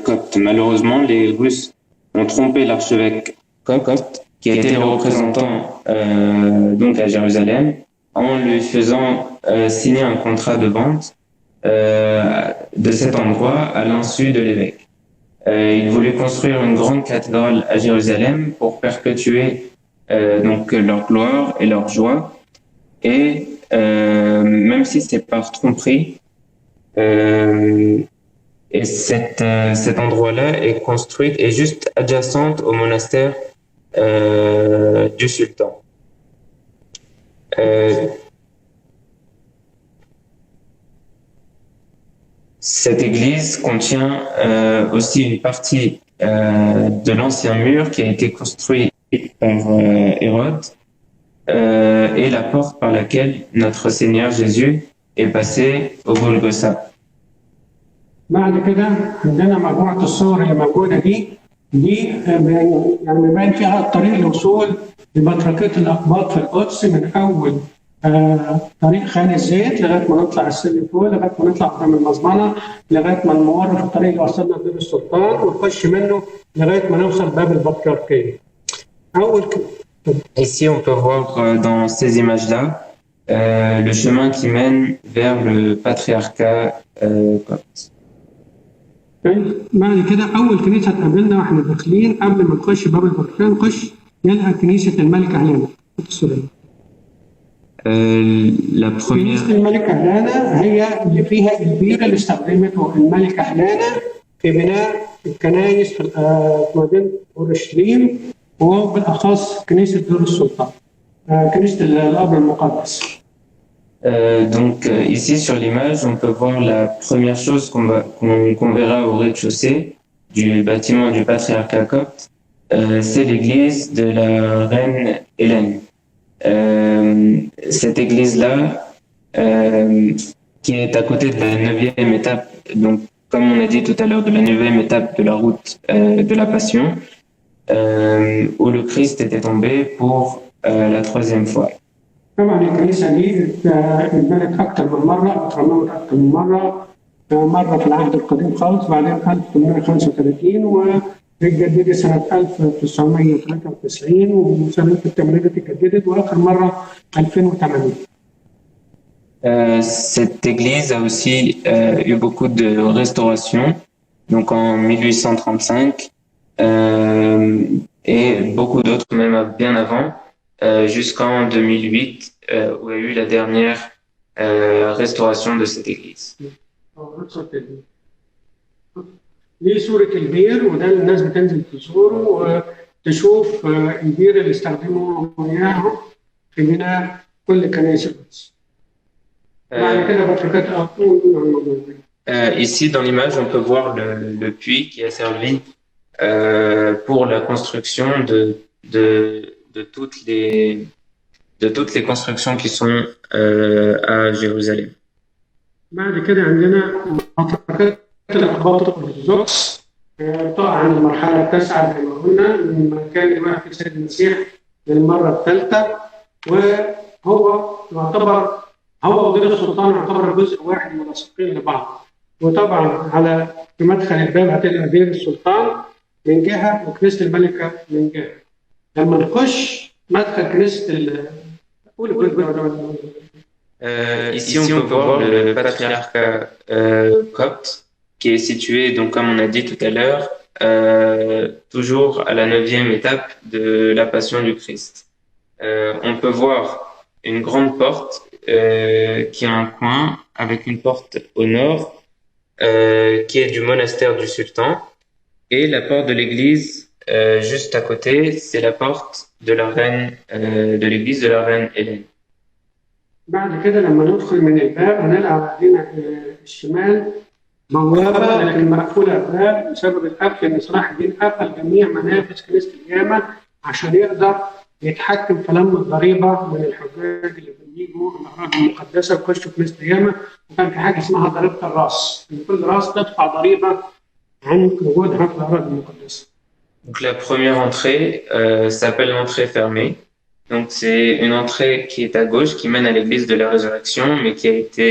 copte. Malheureusement, les Russes ont trompé l'archevêque copte, qui a été le représentant donc à Jérusalem, en lui faisant signer un contrat de vente de cet endroit à l'insu de l'évêque. Il voulait construire une grande cathédrale à Jérusalem pour perpétuer donc leur gloire et leur joie. Et même si c'est par tromperie, et cet endroit-là est construit et juste adjacente au monastère du sultan. Cette église contient aussi une partie de l'ancien mur qui a été construit par Hérode et la porte par laquelle notre Seigneur Jésus est passé au Golgotha. بعد كده عندنا مجموعة الصور اللي موجودة دي يعني بيبان فيها الطريق الوصول لبطريركية الأقباط في القدس من أول طريق خان الزيت لغاية ما نطلع السلم فوق لغاية ما نطلع قدام المزبنة لغاية ما نمر في الطريق اللي وصلنا لباب السلطان ونخش منه لغاية ما نوصل باب البطريركية. Ici, on peut voir dans ces images-là le chemin qui mène vers le patriarcat copte. بعد كده أول كنيسة تقابلنا وإحنا داخلين قبل ما نخش باب البطريركية نخش نلقى كنيسة الملكة هيلانا السورية. كنيسة الملكة هيلانا هي اللي فيها البير اللي استخدمته الملكة هيلانا في بناء الكنائس في مدينة أورشليم وبالأخص كنيسة دور السلطان كنيسة الأب المقدس. Donc ici sur l'image, on peut voir la première chose qu'on verra au rez-de-chaussée du bâtiment du patriarcat copte, c'est l'église de la reine Hélène. Cette église-là, qui est à côté de la 9e étape, donc comme on a dit tout à l'heure, de la 9e étape de la route de la Passion, où le Christ était tombé pour la 3e fois. طبعا الكنيسة دي اتبنت أكثر من مرة اترممت أكثر من مرة في العهد القديم خالص بعدين 1835 واتجددت سنة 1993 وسنة التمريض اتجددت وآخر مرة 2008. Cette église a aussi eu beaucoup de restaurations, donc en 1835 et beaucoup d'autres même bien avant. Jusqu'en 2008 où il y a eu la dernière restauration de cette église. دي صورة البير وده الناس بتنزل تزوره وتشوف البير اللي استخدموه مياهه في بناء كل كنائس القدس. بعد كده بطريركية Ici dans l'image on peut voir le puits qui a servi pour la construction de toutes les constructions qui sont à Jérusalem. بعد كده عندنا بطريركية الأقباط الأرثوذكس طبعا عن المرحلة التاسعة زي ما قلنا لما كان يوافق السيد المسيح للمرة الثالثة وهو يعتبر هو ودير السلطان يعتبر جزء واحد ملصقين لبعض وطبعا على في مدخل الباب هتلاقي دير السلطان من جهة وكنيسة الملكة من جهة. لما نخش مدخل كنيسة Ici, on peut voir le patriarcat copte qui est situé, donc comme on a dit tout à l'heure, toujours à la 9e étape de la Passion du Christ. On peut voir une grande porte qui a un coin avec une porte au nord qui est du monastère du sultan et la porte de l'église juste à côté, c'est la porte de la reine de l'église de la reine Hélène. بعد كده لما ندخل من الباب هنلقى على الشمال بوابة لكن مقفولة الباب بسبب القفل إن صلاح الدين قفل جميع منافذ كنيسة الجامع عشان يقدر يتحكم في لم الضريبة من الحجاج اللي بيجوا الأراضي المقدسة ويخشوا كنيسة الجامع وكان في حاجة اسمها ضريبة الراس إن كل راس تدفع ضريبة عن وجودها في الأراضي المقدسة. Donc la première entrée s'appelle l'entrée fermée Donc c'est une entrée qui est à gauche, qui mène à l'église de la Résurrection, mais qui a été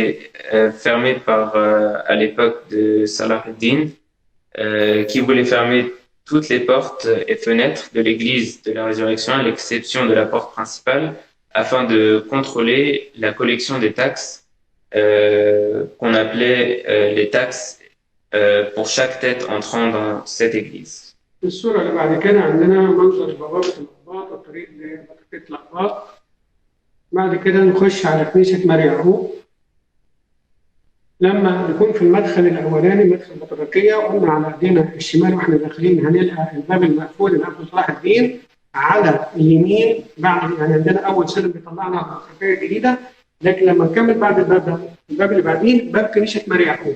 fermée à l'époque de Salah ad-Din, qui voulait fermer toutes les portes et fenêtres de l'église de la Résurrection, à l'exception de la porte principale, afin de contrôler la collection des taxes qu'on appelait les taxes pour chaque tête entrant dans cette église. في الصورة اللي بعد كده عندنا منظر بوابة الأقباط والطريق لبطريقة الأقباط. بعد كده نخش على كنيسة ماري يعقوب. لما نكون في المدخل الأولاني مدخل البطريركية وقلنا على ايدينا الشمال واحنا داخلين هنلقى الباب المقفول اللي قبل صلاح الدين. على اليمين بعد يعني عندنا أول سلم بيطلعنا على البطريركية الجديدة، لكن لما نكمل بعد الباب ده الباب اللي بعدين باب كنيسة ماري يعقوب.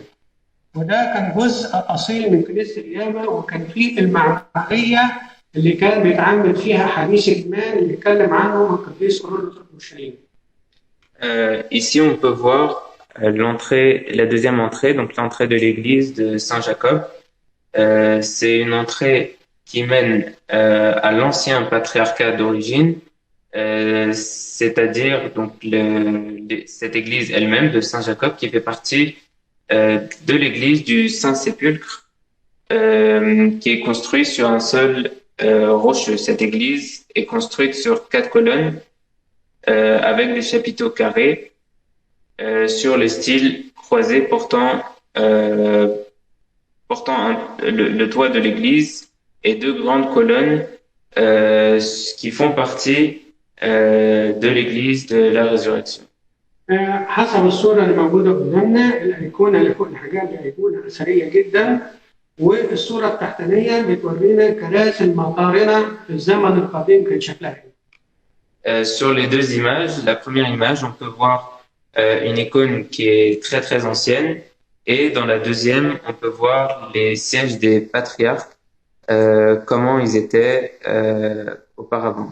وده كان جزء أصيل من كنيسة القيامة، وكان فيه المعمودية اللي كان بيتعامل فيها حديث الإيمان اللي اتكلم عنه القديس كورنثوس الأورشليمي. Ici, on peut voir la deuxième entrée, donc l'entrée de l'église de Saint-Jacob. C'est une entrée qui mène à l'ancien patriarcat d'origine, c'est-à-dire donc cette église elle-même de Saint-Jacob qui fait partie de l'église du Saint-Sépulcre, qui est construite sur un sol rocheux. Cette église est construite sur 4 colonnes avec des chapiteaux carrés sur le style croisé portant le toit de l'église et 2 grandes colonnes qui font partie de l'église de la Résurrection. حسب الصورة اللي موجودة قدامنا الأيقونة اللي فوق الحجاب دي أيقونة أثرية جدا، والصورة التحتانية بتورينا كراسي المقارنة في الزمن القديم كان شكلها. Sur les 2 images, la première image, on peut voir une icône qui est très très ancienne, et dans la deuxième, on peut voir les sièges des patriarches, comment ils étaient auparavant.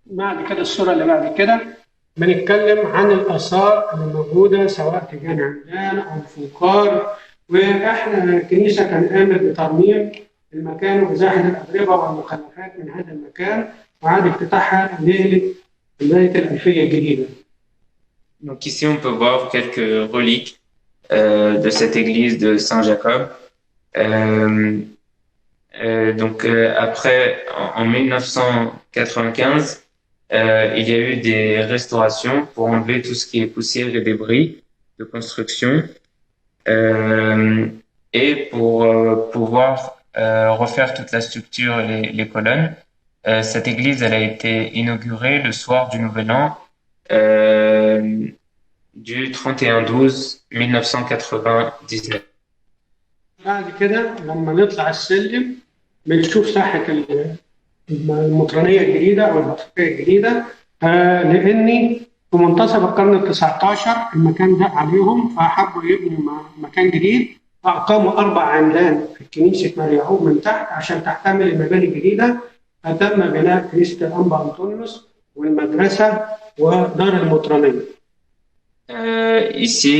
بعد كده الصورة اللي بعد كده بنتكلم عن الآثار اللي موجودة سواء في جامع عمدان أو فوقار، وإحنا الكنيسة كان قامت بترميم المكان وإزاحة الأتربة والمخلفات من هذا المكان وعاد افتتاحها ليلة بداية الألفية الجديدة. Donc ici on peut voir quelques reliques de cette église de Saint-Jacob. Après, en 1995, il y a eu des restaurations pour enlever tout ce qui est poussière et débris de construction, et pour pouvoir refaire toute la structure et les colonnes. Cette église, elle a été inaugurée le soir du Nouvel An du 31/12/1999. بعد كده لما نطلع السلم بنشوف ساحة المطرانية الجديدة أو البطريركية الجديدة، لأني في منتصف القرن ال19 المكان ضاق عليهم فحبوا يبنوا مكان جديد، فأقاموا 4 عمدان في كنيسة ماري يعقوب من تحت عشان تحتمل المباني الجديدة. فتم بناء كنيسة الأنبا أنطونيوس والمدرسة ودار المطرانية. Ici,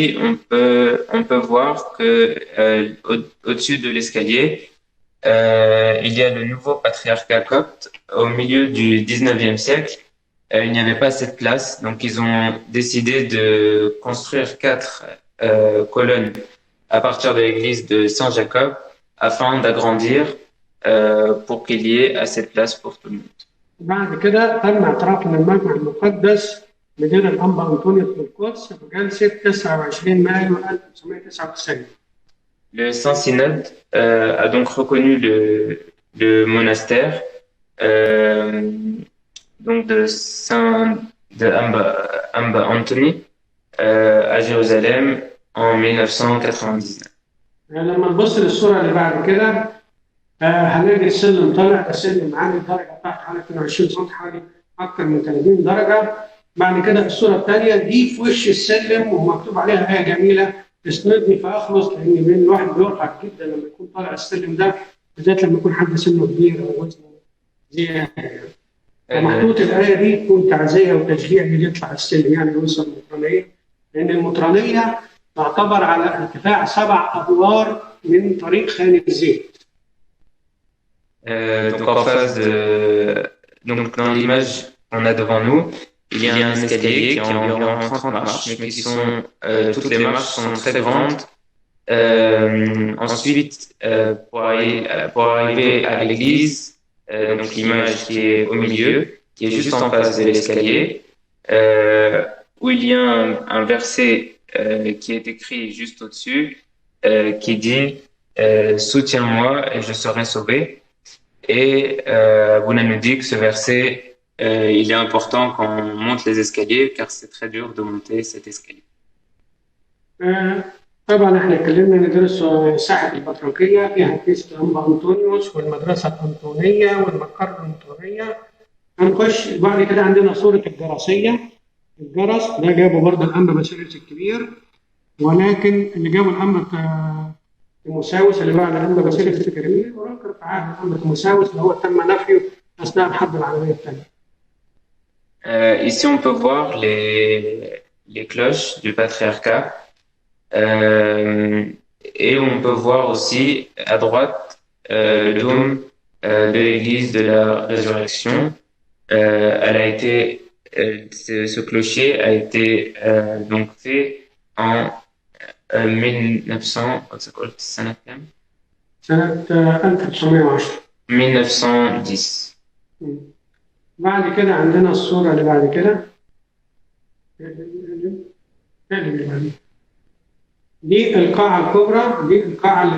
on peut voir que au-dessus de l'escalier, il y a le nouveau patriarcat copte. Au milieu du 19e siècle, il n'y avait pas cette place, donc ils ont décidé de construire 4 colonnes à partir de l'église de Saint-Jacob afin d'agrandir pour qu'il y ait assez de place pour tout le monde. بعد كده تم اعتراف من المجمع المقدس بدير الأنبا أنطونيوس بالقدس بجلسة 29 مايو 1999. Le Saint-Synode a donc reconnu le monastère donc de Amba Anthony à Jérusalem en 1999. لما نبص للصورة اللي بعد كده هنلاقي السلم طالع، السلم عالي درجة تحت حوالي 22 سم، حوالي أكثر من 30 درجة. بعد كده الصورة الثانية دي في وش السلم ومكتوب عليها آية جميلة اسندني فأخلص، لأن من الواحد بيرهق جدا لما يكون طالع السلم ده، بالذات لما يكون حد سنه كبير أو وزنه زيادة. ومحطوط الآية دي تكون تعزية وتشجيع اللي يطلع السلم يعني يوصل المطرانية، لأن المطرانية تعتبر على ارتفاع 7 أدوار من طريق خان الزيت. Donc en face donc dans l'image qu'on a devant nous, il y a un escalier qui a environ 30 marches, mais qui sont toutes les marches sont très grandes. Ensuite, pour arriver à l'église, donc l'image qui est au milieu, qui est juste en face de l'escalier, où il y a un verset qui est écrit juste au-dessus, qui dit soutiens-moi et je serai sauvé. Et Abouna nous dit que ce verset il est important quand on monte les escaliers, car c'est très dur de monter cet escalier. طبعا احنا اتكلمنا ندرس ساحه البطريركيه فيها كنيسه الانبا انطونيوس والمدرسه الانطونيه والمقر الانطونيه. هنخش بعد كده عندنا صوره الجرسيه. الجرس ده جابه برضه الانبا باسيليوس الكبير، ولكن اللي جابه الانبا تيموساوس اللي بعد الانبا باسيليوس الكبير، ونذكر في عهد الانبا تيموساوس اللي هو تم نفيه اثناء الحرب العالميه الثانيه. Ici, on peut voir les cloches du patriarcat. Et on peut voir aussi à droite le dôme de l'église de la résurrection. Elle a été, ce clocher a été donc fait en 1910. بعد كده عندنا الصورة اللي بعد كده. دي القاعة الكبرى، دي القاعة اللي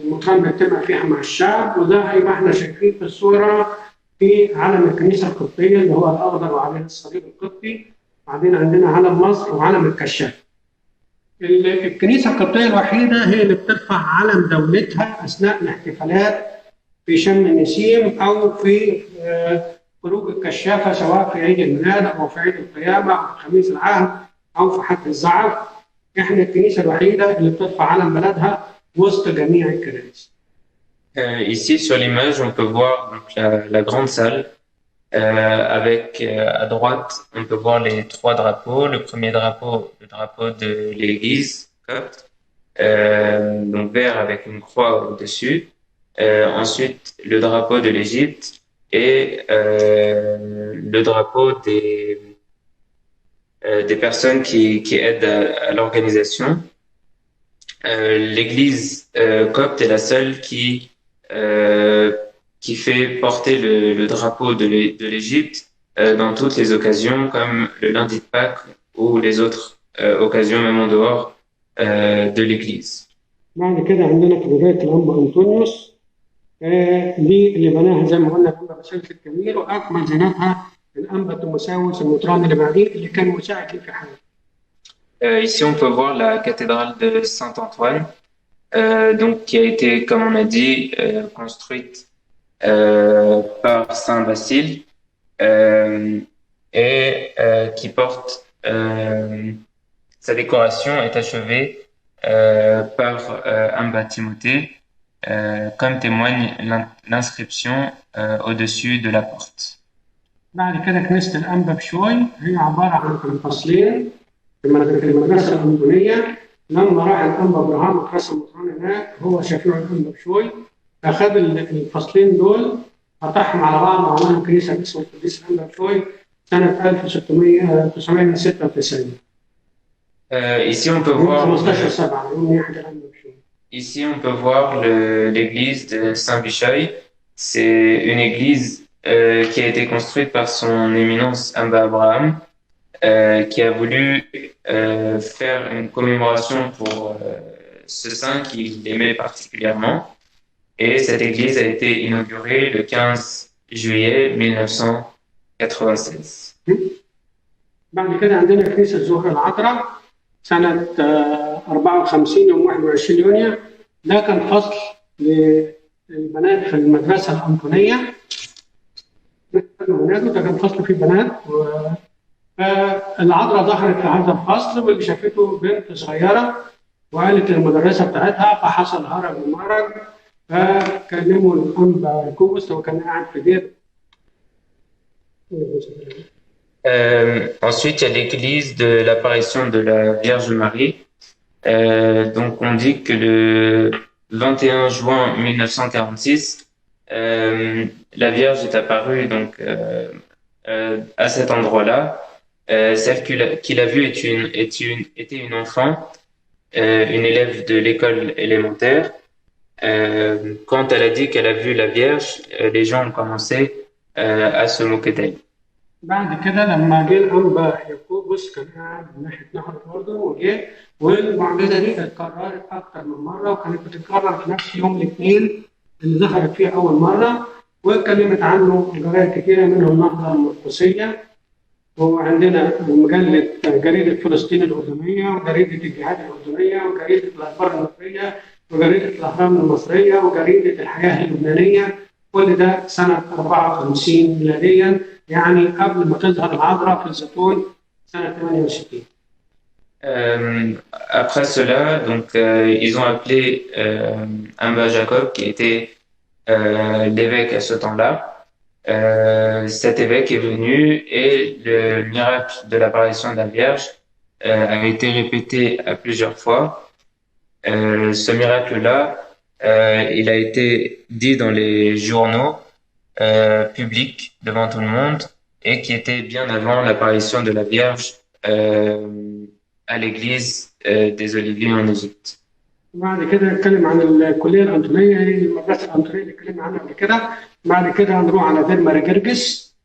المطران بيجتمع فيها مع الشعب، وده هيبقى احنا شايفين في الصورة في علم الكنيسة القبطية اللي هو الأخضر وعليه الصليب القبطي، بعدين عندنا علم مصر وعلم الكشاف. الكنيسة القبطية الوحيدة هي اللي بترفع علم دولتها أثناء الاحتفالات في شم النسيم أو في خروج الكشافة، سواء في عيد الميلاد أو في عيد القيامة أو في خميس العهد أو في حفل الزعف. إحنا الكنيسة الوحيدة اللي بترفع علم بلدها وسط جميع الكنائس. Ici sur l'image, on peut voir donc, la grande salle avec à droite, on peut voir les trois drapeaux. Le premier drapeau, le drapeau de l'église copte, donc vert avec une croix au-dessus. Ensuite, le drapeau de l'Égypte et le drapeau des personnes qui aident à l'organisation. L'église copte est la seule qui fait porter le drapeau de l'Égypte dans toutes les occasions, comme le lundi de Pâques ou les autres occasions, même en dehors de l'église. بعد كده عندنا في بداية الأنبا أنطونيوس دي اللي بناها زي ما قلنا الأنبا باسيليوس الكبير، وأكمل زينتها الأنبا تيموساوس المطران اللي بعديه اللي كان مساعد ليه في حياته. Ici, on peut voir la cathédrale de Saint-Antoine, donc qui a été, comme on a dit, construite par Saint Basile et qui porte sa décoration est achevée par Amba Timothée, comme témoigne l'inscription au-dessus de la porte. بعد كده كنيسة الأنبا بشوي هي عبارة عن فصلين في المدرسة الأنطونية. لما راح الأنبا إبراهام مدرسة المطران هناك هو شفيع الأنبا بشوي، أخذ الفصلين دول قطعهم على بعض وعملهم كنيسة اسمها القديس الأنبا بشوي سنة 1996. Ici on peut voir l'église de Saint-Bichoy. C'est une église qui a été construite par son éminence Amba Abraham, qui a voulu faire une commémoration pour ce saint qu'il aimait particulièrement. Et cette église a été inaugurée le 15 juillet 1996. بعد كده عندنا كنيسة زهرة العذراء سنة 54 يوم 21 يونيو. ده كان فصل للبنات في المدرسة الأنطونية. ده كان فصل فيه بنات، فالعذراء ظهرت في هذا الفصل واللي شافته بنت صغيرة وقالت للمدرسة بتاعتها، فحصل هرج ومرج، فكلموا الأنبا كوبس وكان قاعد في دير. Ensuite, il y a l'église de l'apparition de la Vierge Marie. Donc, on dit que le 21 juin 1946, la Vierge est apparue donc à cet endroit-là, celle qu'il a vue était une enfant, une élève de l'école élémentaire. Quand elle a dit qu'elle a vu la Vierge, les gens ont commencé à se moquer d'elle. بعد كده لما جه الأنبا يعقوبوس كان قاعد من ناحية نهر الأردن وجه والمعجزة دي اتكررت أكتر من مرة وكانت بتتكرر في نفس يوم الاثنين اللي ظهرت فيه أول مرة واتكلمت عنه جرايد كتيرة منهم النهضة المرقسية وعندنا جريدة فلسطين الأردنية وجريدة الجهاد الأردنية وجريدة الأخبار المصرية وجريدة الأهرام المصرية وجريدة الحياة اللبنانية كل ده سنة 54 ميلاديا يعني قبل ما تظهر العذراء في الزيتون سنة 68. Après cela, donc, ils ont appelé Amba Jacob, qui était l'évêque à ce temps-là. Cet évêque est venu et le miracle de l'apparition de la Vierge a été répété à plusieurs fois. Ce miracle-là, il a été dit dans les journaux publics devant tout le monde et qui était bien avant l'apparition de la Vierge à l'église des Oliviers en Égypte. بعد كده نتكلم عن الكليه الانطونيه هي المدرسه الانطونيه اللي اتكلمنا عنها قبل كده. بعد كده هنروح على دير مارجرجس.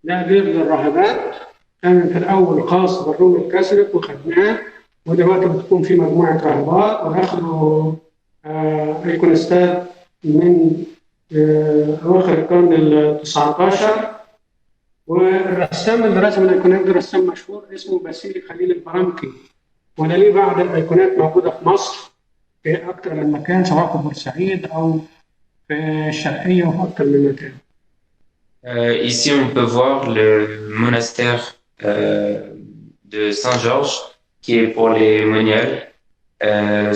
ده دير للراهبات كان في الاول خاص بالروم الكاثوليك وخدناه ودلوقتي بتكون في مجموعه راهبات واخدوا ايقونستات من اواخر القرن ال 19 والرسام اللي رسم الايقونات ده رسام مشهور اسمه باسيلي خليل البرامكي وده ليه بعض الايقونات موجوده في مصر في اكثر من مكان سواء في بورسعيد او في الشرقيه وفي اكثر من مكان. Ici, on peut voir le monastère de Saint-Georges qui est pour les moniales.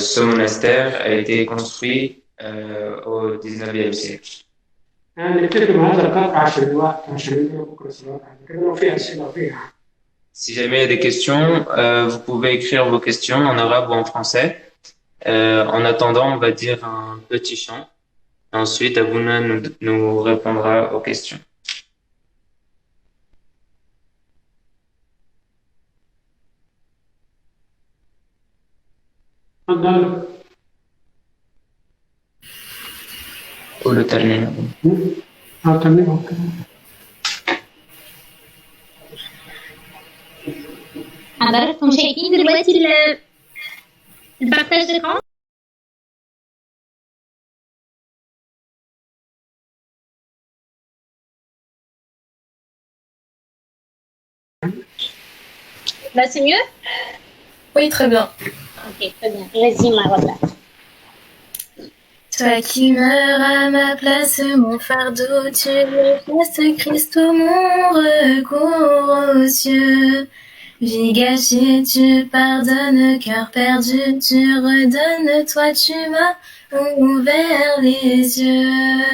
Ce monastère a été construit au 19e siècle. Si jamais il y a des questions, vous pouvez écrire vos questions en arabe ou en français. En attendant, on va dire un petit chant. Ensuite, Abouna nous répondra aux questions. قولوا ترنيمة. حضراتكم شايفين دلوقتي البارتاج d'écran؟ Là, c'est mieux? Oui, très bien. Ok, très bien. Vas-y, Marola. Toi qui meurs à ma place, mon fardeau, tu effaces Christ, mon recours aux cieux. Vie gâchée, tu pardonnes, cœur perdu, tu redonnes, toi tu m'as ouvert les yeux.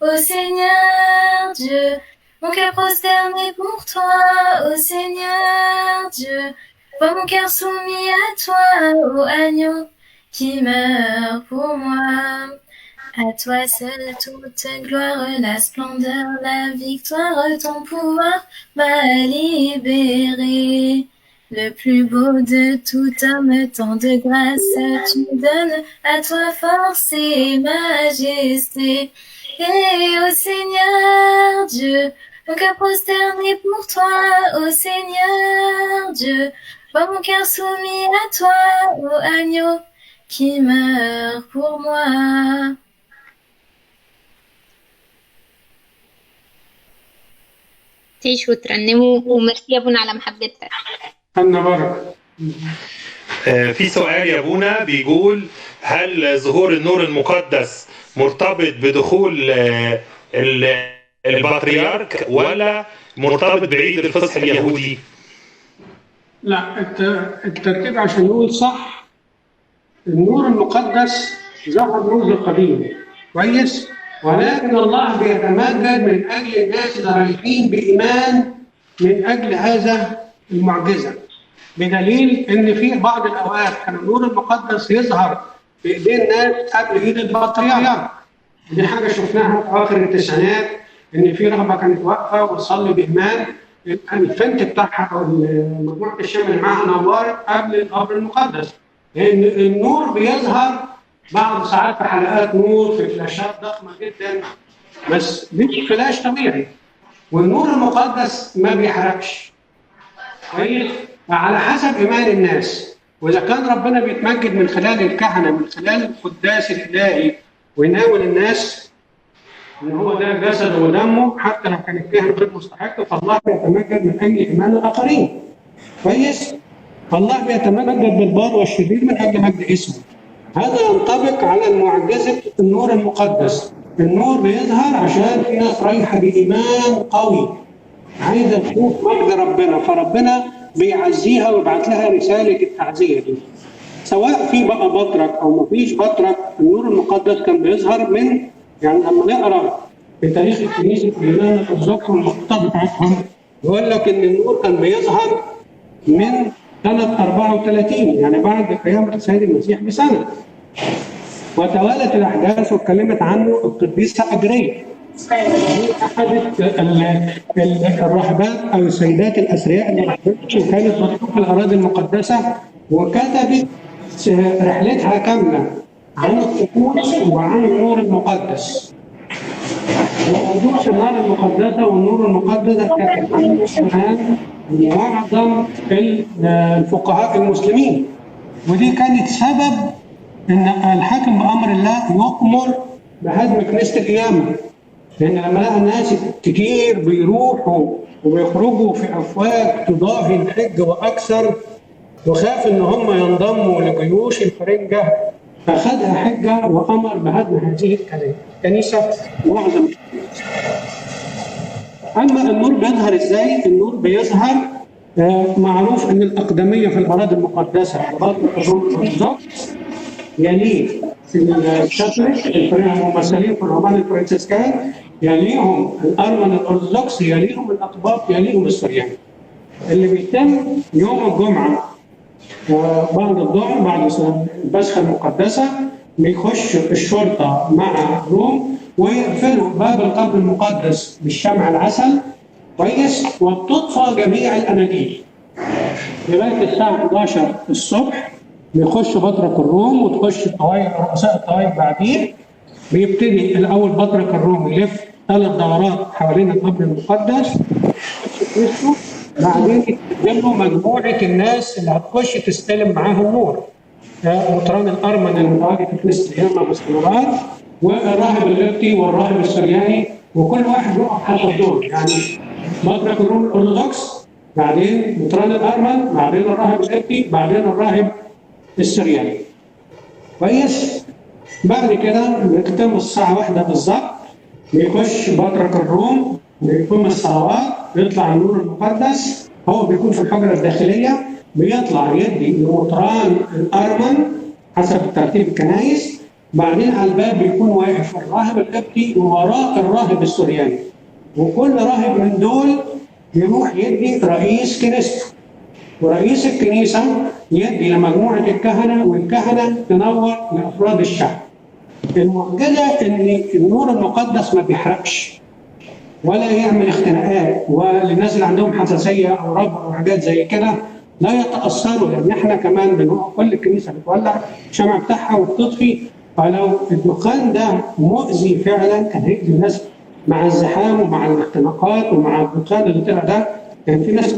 Ô Seigneur Dieu, mon cœur prosterné pour toi, ô Seigneur Dieu, vois mon cœur soumis à toi, ô agneau qui meurt pour moi. À toi seul toute gloire, la splendeur, la victoire, ton pouvoir m'a libéré. Le plus beau de tout homme, tant de grâce tu donnes, à toi force et majesté. Et ô Seigneur Dieu, mon cœur prosterné pour toi, ô Seigneur Dieu, vois mon cœur soumis à toi, ô agneau qui meurt pour moi. شكرا وميرسي يا ابونا على محبتك. أنا بركة. في سؤال يا ابونا بيقول هل ظهور النور المقدس مرتبط بدخول البطريرك ولا مرتبط بعيد الفصح اليهودي؟ لا الترتيب عشان نقول صح النور المقدس ظهر منذ قديم كويس ولكن الله بيتمجد من اجل الناس اللي رايحين بايمان من اجل هذا المعجزه بدليل ان في بعض الاوقات كان النور المقدس يظهر في ايدين الناس قبل ايد البطريرك. دي حاجه شفناها في اخر التسعينات ان في رهبه كانت واقفه وتصلي بايمان الفنت بتاعها او مجموعه الشمع اللي معاها نورت قبل القبر المقدس. لان النور بيظهر بعض ساعات في حلقات نور في فلاشات ضخمه جدا، بس مش فلاش طبيعي، والنور المقدس ما بيحرقش. كويس؟ على حسب ايمان الناس، واذا كان ربنا بيتمجد من خلال الكهنه من خلال القداس الالهي ويناول الناس ان هو ده جسده ودمه، حتى لو كان الكاهن غير مستحق فالله بيتمجد من اجل ايمان الاخرين. كويس؟ فالله بيتمجد بالبار والشرير من اجل مجد اسمه. هذا ينطبق على معجزه النور المقدس. النور بيظهر عشان في ناس رايحه بايمان قوي عايزه تشوف مجد ربنا، فربنا بيعزيها ويبعت لها رساله التعزيه دي. سواء في بقى بطرك او ما فيش بطرك، النور المقدس كان بيظهر من، يعني لما نقرا في تاريخ الكنيسه اليونان الارثوذكس والمخطوطات بتاعتهم يقول لك ان النور كان بيظهر من سنه 34، يعني بعد قيام السيد المسيح بسنه. وتوالت الاحداث واتكلمت عنه القديسه اجريه. احد الراهبات او السيدات الاثرياء اللي راحت وكانت بتروح في الاراضي المقدسه وكتبت رحلتها كامله عن الطقوس وعن النور المقدس. وموضوع النار المقدسه والنور المقدس كانت عنه كمان معظم الفقهاء المسلمين، ودي كانت سبب ان الحاكم بامر الله يؤمر بهدم كنيسه القيامه، لان لما لقى ناس كتير بيروحوا وبيخرجوا في افواج تضاهي الحج واكثر، وخاف ان هم ينضموا لجيوش الفرنجه، فاخذها حجه وامر بهدم هذه الكنيسه معظم. اما النور بيظهر ازاي؟ النور بيظهر معروف ان الاقدميه في الاراضي المقدسه اراضي الارثوذكس يليه الكاثوليك الممثلين في الرومان الفرنسيسكان، يليهم الارمن الارثوذكس، يليهم الاقباط، يليهم السريان. اللي بيتم يوم الجمعه بعد الظهر بعد البسخه المقدسه بيخش الشرطه مع روم ويقفلوا باب القبر المقدس بالشمع العسل. كويس؟ وبتطفى جميع الاناديل لغايه الساعه 11 الصبح. بيخش بطرك الروم وتخش الطوائف رؤساء الطوائف بعدين. بيبتدي الاول بطرك الروم يلف 3 دورات حوالين القبر المقدس، بعدين يتقدم له مجموعه الناس اللي هتخش تستلم معاها النور. مطران الارمن المتواجد في كنيسه القيامه باستمرار، والراهب القبطي والراهب السرياني، وكل واحد يقف حسب دوره. يعني بطرك الروم الارثوذكس، بعدين مطران الارمن، بعدين الراهب القبطي، بعدين الراهب السرياني. كويس؟ بعد كده بتتم الساعه 1 بالظبط بيخش بطرك الروم بيقوم الصلوات، يطلع النور المقدس. هو بيكون في الحجره الداخليه، بيطلع يدي لمطران الارمن حسب ترتيب الكنائس. بعدين على الباب بيكون واقف الراهب القبطي ووراء الراهب السرياني، وكل راهب من دول يروح يدي رئيس كنيسته، ورئيس الكنيسه يدي لمجموعه الكهنه، والكهنه تنور لافراد الشعب. المعجزه ان النور المقدس ما بيحرقش ولا يعمل اختناقات، وللناس اللي عندهم حساسيه او ربع او حاجات زي كده لا يتاثروا، لان احنا كمان بنوع كل الكنيسه بتولع الشمع بتاعها وبتطفي. فلو الدخان ده مؤذي فعلا كان هيأذي الناس مع الزحام ومع الاختناقات ومع الدخان اللي طلع ده، كان في ناس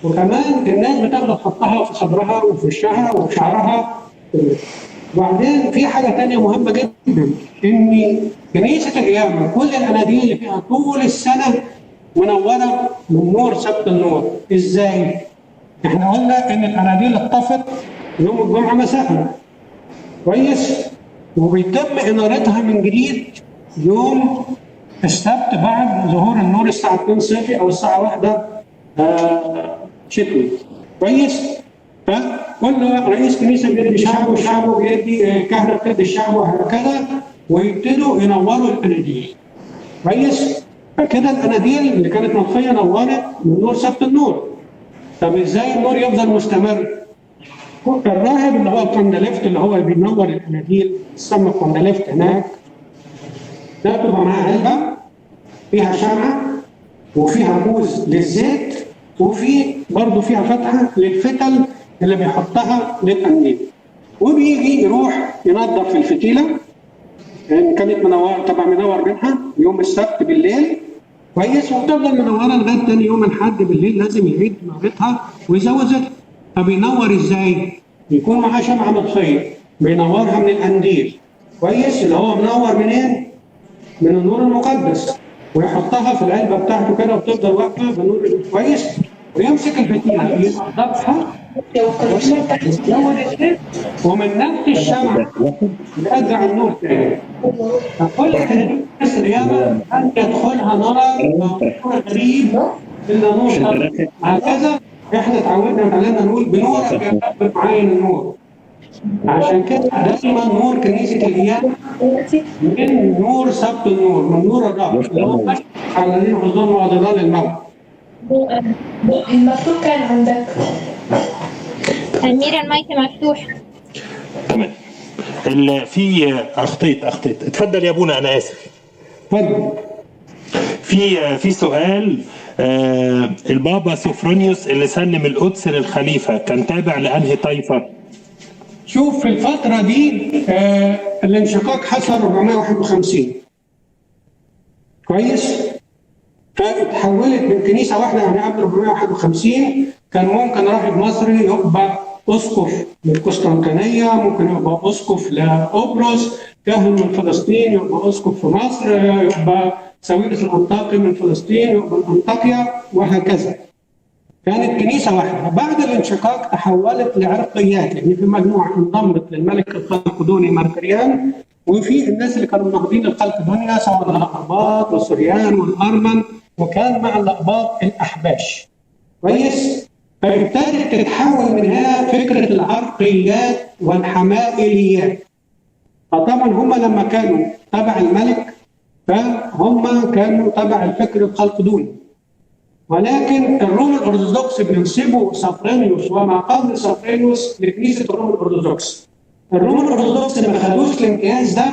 وكمان الناس بتاخد تحطها في صدرها وفي وشها وفي شعرها. وبعدين في حاجه ثانيه مهمه جدا، ان كنيسه القيامه كل الاناديل اللي فيها طول السنه منوره من نور سبت النور. ازاي؟ احنا قلنا ان الاناديل اتطفت يوم الجمعه مساء. كويس؟ وبيتم انارتها من جديد يوم السبت بعد ظهور النور الساعه 2 صيفي او الساعه 1 شتوي. كويس؟ فكل رئيس كنيسه بيدي شعبه وشعبه بيدي كهنه بتدي الشعب وهكذا، ويبتدوا ينوروا الاناديل. كويس؟ فكده الاناديل اللي كانت مطفيه نورت من نور سبت النور. طب ازاي النور يفضل مستمر؟ الراهب اللي هو الكونداليفت اللي هو بينور الاناديل، يسمى كونداليفت هناك، ده بيبقى معاه علبه فيها شمعة وفيها كوز للزيت وفي برضه فيها فتحة للفتل اللي بيحطها للقنديل. وبيجي يروح ينظف الفتيلة يعني كانت منورة، طبعا منور منها يوم السبت بالليل كويس، وتفضل منورة لغاية تاني يوم الحد بالليل لازم يعيد نورتها ويزوزها. فبينور ازاي؟ يكون معاه شمعة مطفية بينورها من القنديل كويس، اللي هو منور منين؟ من النور المقدس، ويحطها في العلبة بتاعته كده وتفضل واقفة بالنور كويس، ويمسك الفتيلة ينضفها ويزود الزيت ومن نفس الشمعة يرجع النور تاني. فكل هذه القيامة أن يدخلها نار أو نور غريب إلا نور طبيعي. هكذا إحنا اتعودنا علينا نقول بنورك يا رب معين النور. عشان كده دايما نور كنيسة القيامة من نور سبت النور، من نور الرب اللي هو ماشي حوالين الظلم وظلال الموت. المكتوب كان عندك أميرة المايك مفتوح. تمام. في اخطيت اتفضل يا ابونا، انا اسف. اتفضل. في سؤال، البابا سوفرونيوس اللي سلم القدس للخليفه كان تابع لانهي طائفه؟ شوف في الفترة دي الانشقاق حصل 451 كويس؟ فتحولت من كنيسة واحدة يعني قبل 451 كان ممكن راهب مصري يبقى أسقف من القسطنطينية، ممكن يبقى أسقف لقبرص، كاهن من فلسطين يبقى أسقف في مصر، يبقى ساويرس الأنطاكي من فلسطين يبقى أنطاكيا، وهكذا. كانت كنيسة واحدة. بعد الانشقاق تحولت لعرقيات، يعني في مجموعة انضمت للملك الخلقدوني ماركريان، وفي الناس اللي كانوا ناهضين الخلقدونية سواء الأقباط والسوريان والأرمن، وكان مع الأقباط الأحباش. كويس؟ فابتدت تتحول منها فكرة العرقيات والحمائليات. فطبعا هم لما كانوا تبع الملك فهم كانوا تبع الفكر الخلقدوني. ولكن الروم الأرثوذكس بينسبوا صفرانيوس وما قبل صفرانيوس لكنيسة الروم الأرثوذكس. الروم الأرثوذكس ما خدوش الامتياز ده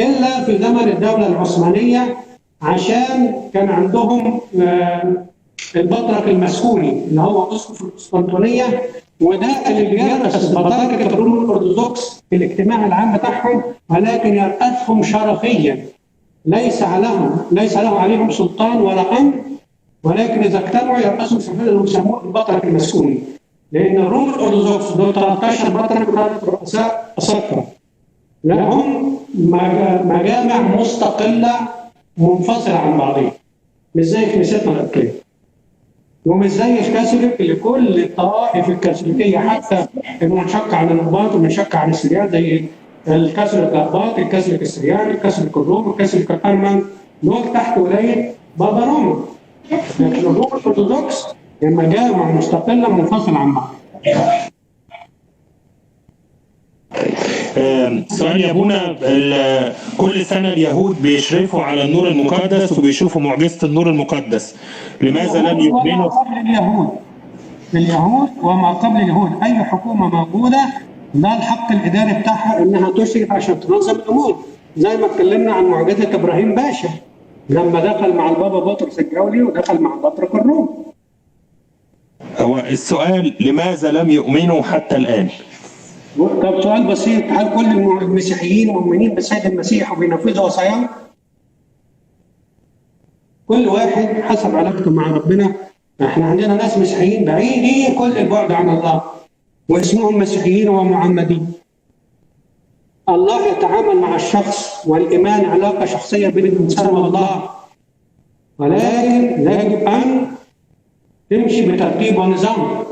إلا في زمن الدولة العثمانية، عشان كان عندهم البطرك المسكوني اللي هو أسقف القسطنطينية، وده اللي بيرأس بطركة الروم الأرثوذكس في الاجتماع العام بتاعهم، ولكن يرأسهم شرفيا، ليس له عليهم سلطان ولا أمر، ولكن إذا اجتمعوا يرأسهم شرفيا ويسموه البطرك المسكوني. لأن الروم الأرثوذكس دول 13 بطرك رؤساء أساقفة لهم مجامع مستقلة منفصلة عن بعضها، مش زي كنيستنا القبطية ومش زي الكاثوليك اللي كل الطوائف الكاثوليكية حتى المنشقة عن الأقباط والمنشقة عن السريان، زي الكاثوليك الأقباط، الكاثوليك السريان، الكاثوليك الروم، الكاثوليك الأرمن، دول تحت ولاية بابا روما. لكن الروم الأرثوذكس مجامع مستقلة منفصلة عن بعض. سؤال يا ابونا، كل سنة اليهود بيشرفوا على النور المقدس وبيشوفوا معجزة النور المقدس، لماذا لم يؤمنوا؟ اليهود وما قبل اليهود أي حكومة موجودة ده الحق الإداري بتاعها إنها تشرف عشان تنظم الأمور، زي ما اتكلمنا عن معجزة إبراهيم باشا لما دخل مع البابا بطرس الجولي ودخل مع بطرك الروم. هو السؤال لماذا لم يؤمنوا حتى الآن؟ طب سؤال بسيط، هل كل المسيحيين مؤمنين بالسيد المسيح وبينفذوا وصاياه؟ كل واحد حسب علاقته مع ربنا. احنا عندنا ناس مسيحيين بعيدين كل البعد عن الله واسمهم مسيحيين ومعمدين. الله يتعامل مع الشخص، والإيمان علاقة شخصية بين الإنسان والله، ولكن يجب أن تمشي بترتيب ونظام.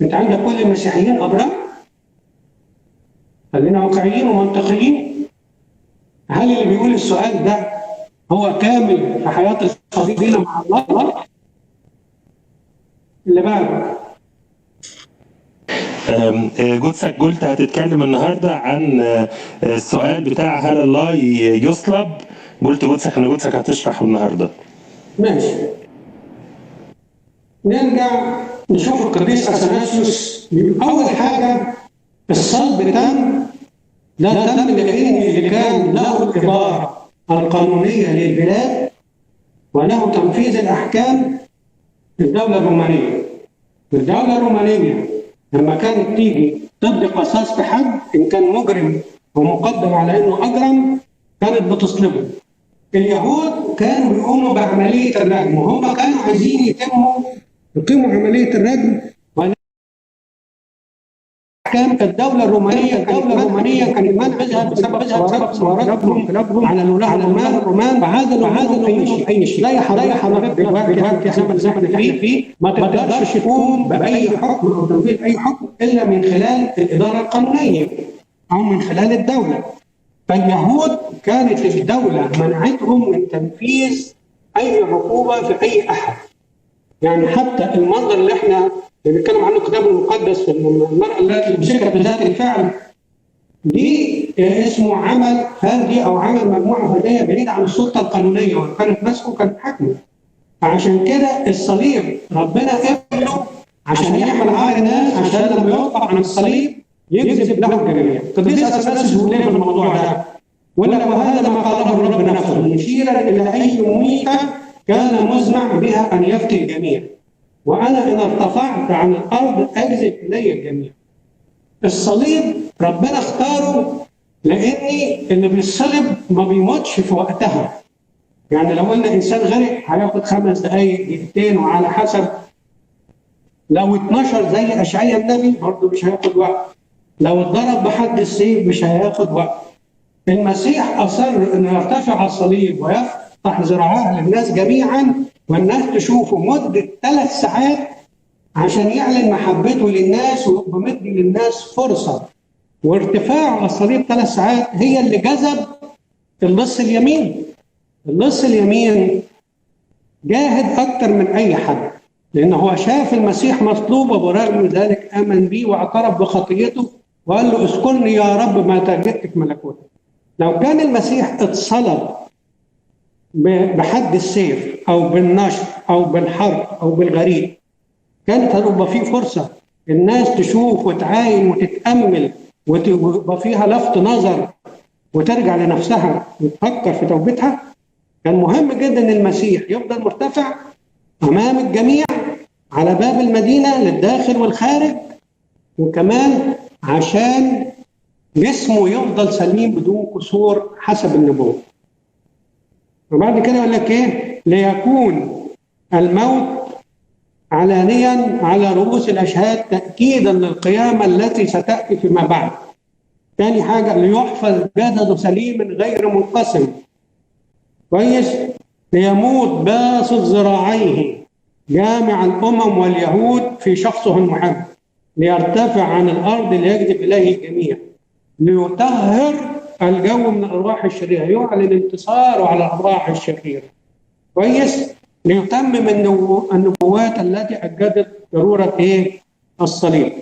أنت عندك كل المسيحيين أبرار؟ خلينا واقعيين ومنطقيين. هل اللي بيقول السؤال ده هو كامل في حياة الفضيلة مع الله؟ اللي بعده. جودسك قلت هتتكلم النهارده عن السؤال بتاع هل الله يصلب، قلت جودسك ان جودسك هتشرح النهارده. ماشي. نرجع نشوف القديس اثناسيوس. اول حاجه الصلب تم، ده تم لان اللي كان له الاداره القانونيه للبلاد وله تنفيذ الأحكام الدولة الرومانية. الدولة الرومانية لما كانت تيجي تقضي قصاص في حد إن كان مجرم ومقدم على إنه أجرم كانت بتصلبه. اليهود كانوا بيقوموا بعملية الرجم، وهم كانوا عايزين يقيموا عملية الرجم. كان الدولة الرومانية كانت منعها بسبب ثوراتهم على الولاة الرومان، فعادلوا أي شيء. لا حضرتك دلوقتي زمن اللي احنا فيه ما تقدرش تقوم بأي حكم أو تنفيذ أي حكم إلا من خلال الإدارة القانونية أو من خلال الدولة. فاليهود كانت الدولة منعتهم من تنفيذ أي عقوبة في أي أحد. يعني حتى المنظر اللي احنا بنتكلم عنه الكتاب المقدس، المرأة التي مسكت بذات الفعل دي اسمه عمل فردي أو عمل مجموعة فردية بعيد عن السلطة القانونية، وكانت ماسكه كانت حاكمة. فعشان كده الصليب ربنا قبله عشان يحمل عار الناس، عشان لما يقطع عن الصليب يجذب له الجميع. قديس أثناسيوس بيقول لنا الموضوع ده، ولا وهذا ما قاله الرب نفسه مشيرا إلى أي مميتة كان مزمع بها أن يفتي الجميع، وأنا إن ارتفعت عن الأرض أجذب إلي الجميع. الصليب ربنا اختاره لأن اللي بيصلب ما بيموتش في وقتها. يعني لو قلنا إنسان غرق هياخد 5 دقايق دقيقتين، وعلى حسب لو 12 زي أشعياء النبي برضه مش هياخد وقت، لو اتضرب بحد السيف مش هياخد وقت. المسيح أصر إنه يرتفع على الصليب ويفتح ذراعاه للناس جميعا، والناس تشوفه مدة 3 ساعات عشان يعلن محبته للناس ويبقى مدي للناس فرصة. وارتفاعه على الصليب 3 ساعات هي اللي جذب اللص اليمين. اللص اليمين جاهد أكتر من أي حد، لأنه هو شاف المسيح مصلوب وبرغم ذلك آمن بيه واعترف بخطيته وقال له اذكرني يا رب ما تجدتك ملكوتك. لو كان المسيح اتصلب بحد السيف أو بالنشر أو بالحرب أو بالغريق كانت هتبقى فيه فرصة الناس تشوف وتعاين وتتأمل وتبقى فيها لفت نظر وترجع لنفسها وتفكر في توبتها. كان مهم جدا المسيح يفضل مرتفع أمام الجميع على باب المدينة للداخل والخارج، وكمان عشان جسمه يفضل سليم بدون كسور حسب النبوة. وبعد كده يقول لك ايه؟ ليكون الموت علانيا على رؤوس الاشهاد تاكيدا للقيامه التي ستاتي فيما بعد. ثاني حاجه ليحفظ جسده سليم غير منقسم. كويس؟ ليموت باسط ذراعيه جامع الامم واليهود في شخصه المحب، ليرتفع عن الارض ليجذب اليه الجميع، ليطهر الجو من الارواح الشريره، يعلن انتصاره على الارواح الشريره. كويس؟ ليتمم النبوات التي اجدت ضروره ايه؟ الصليب.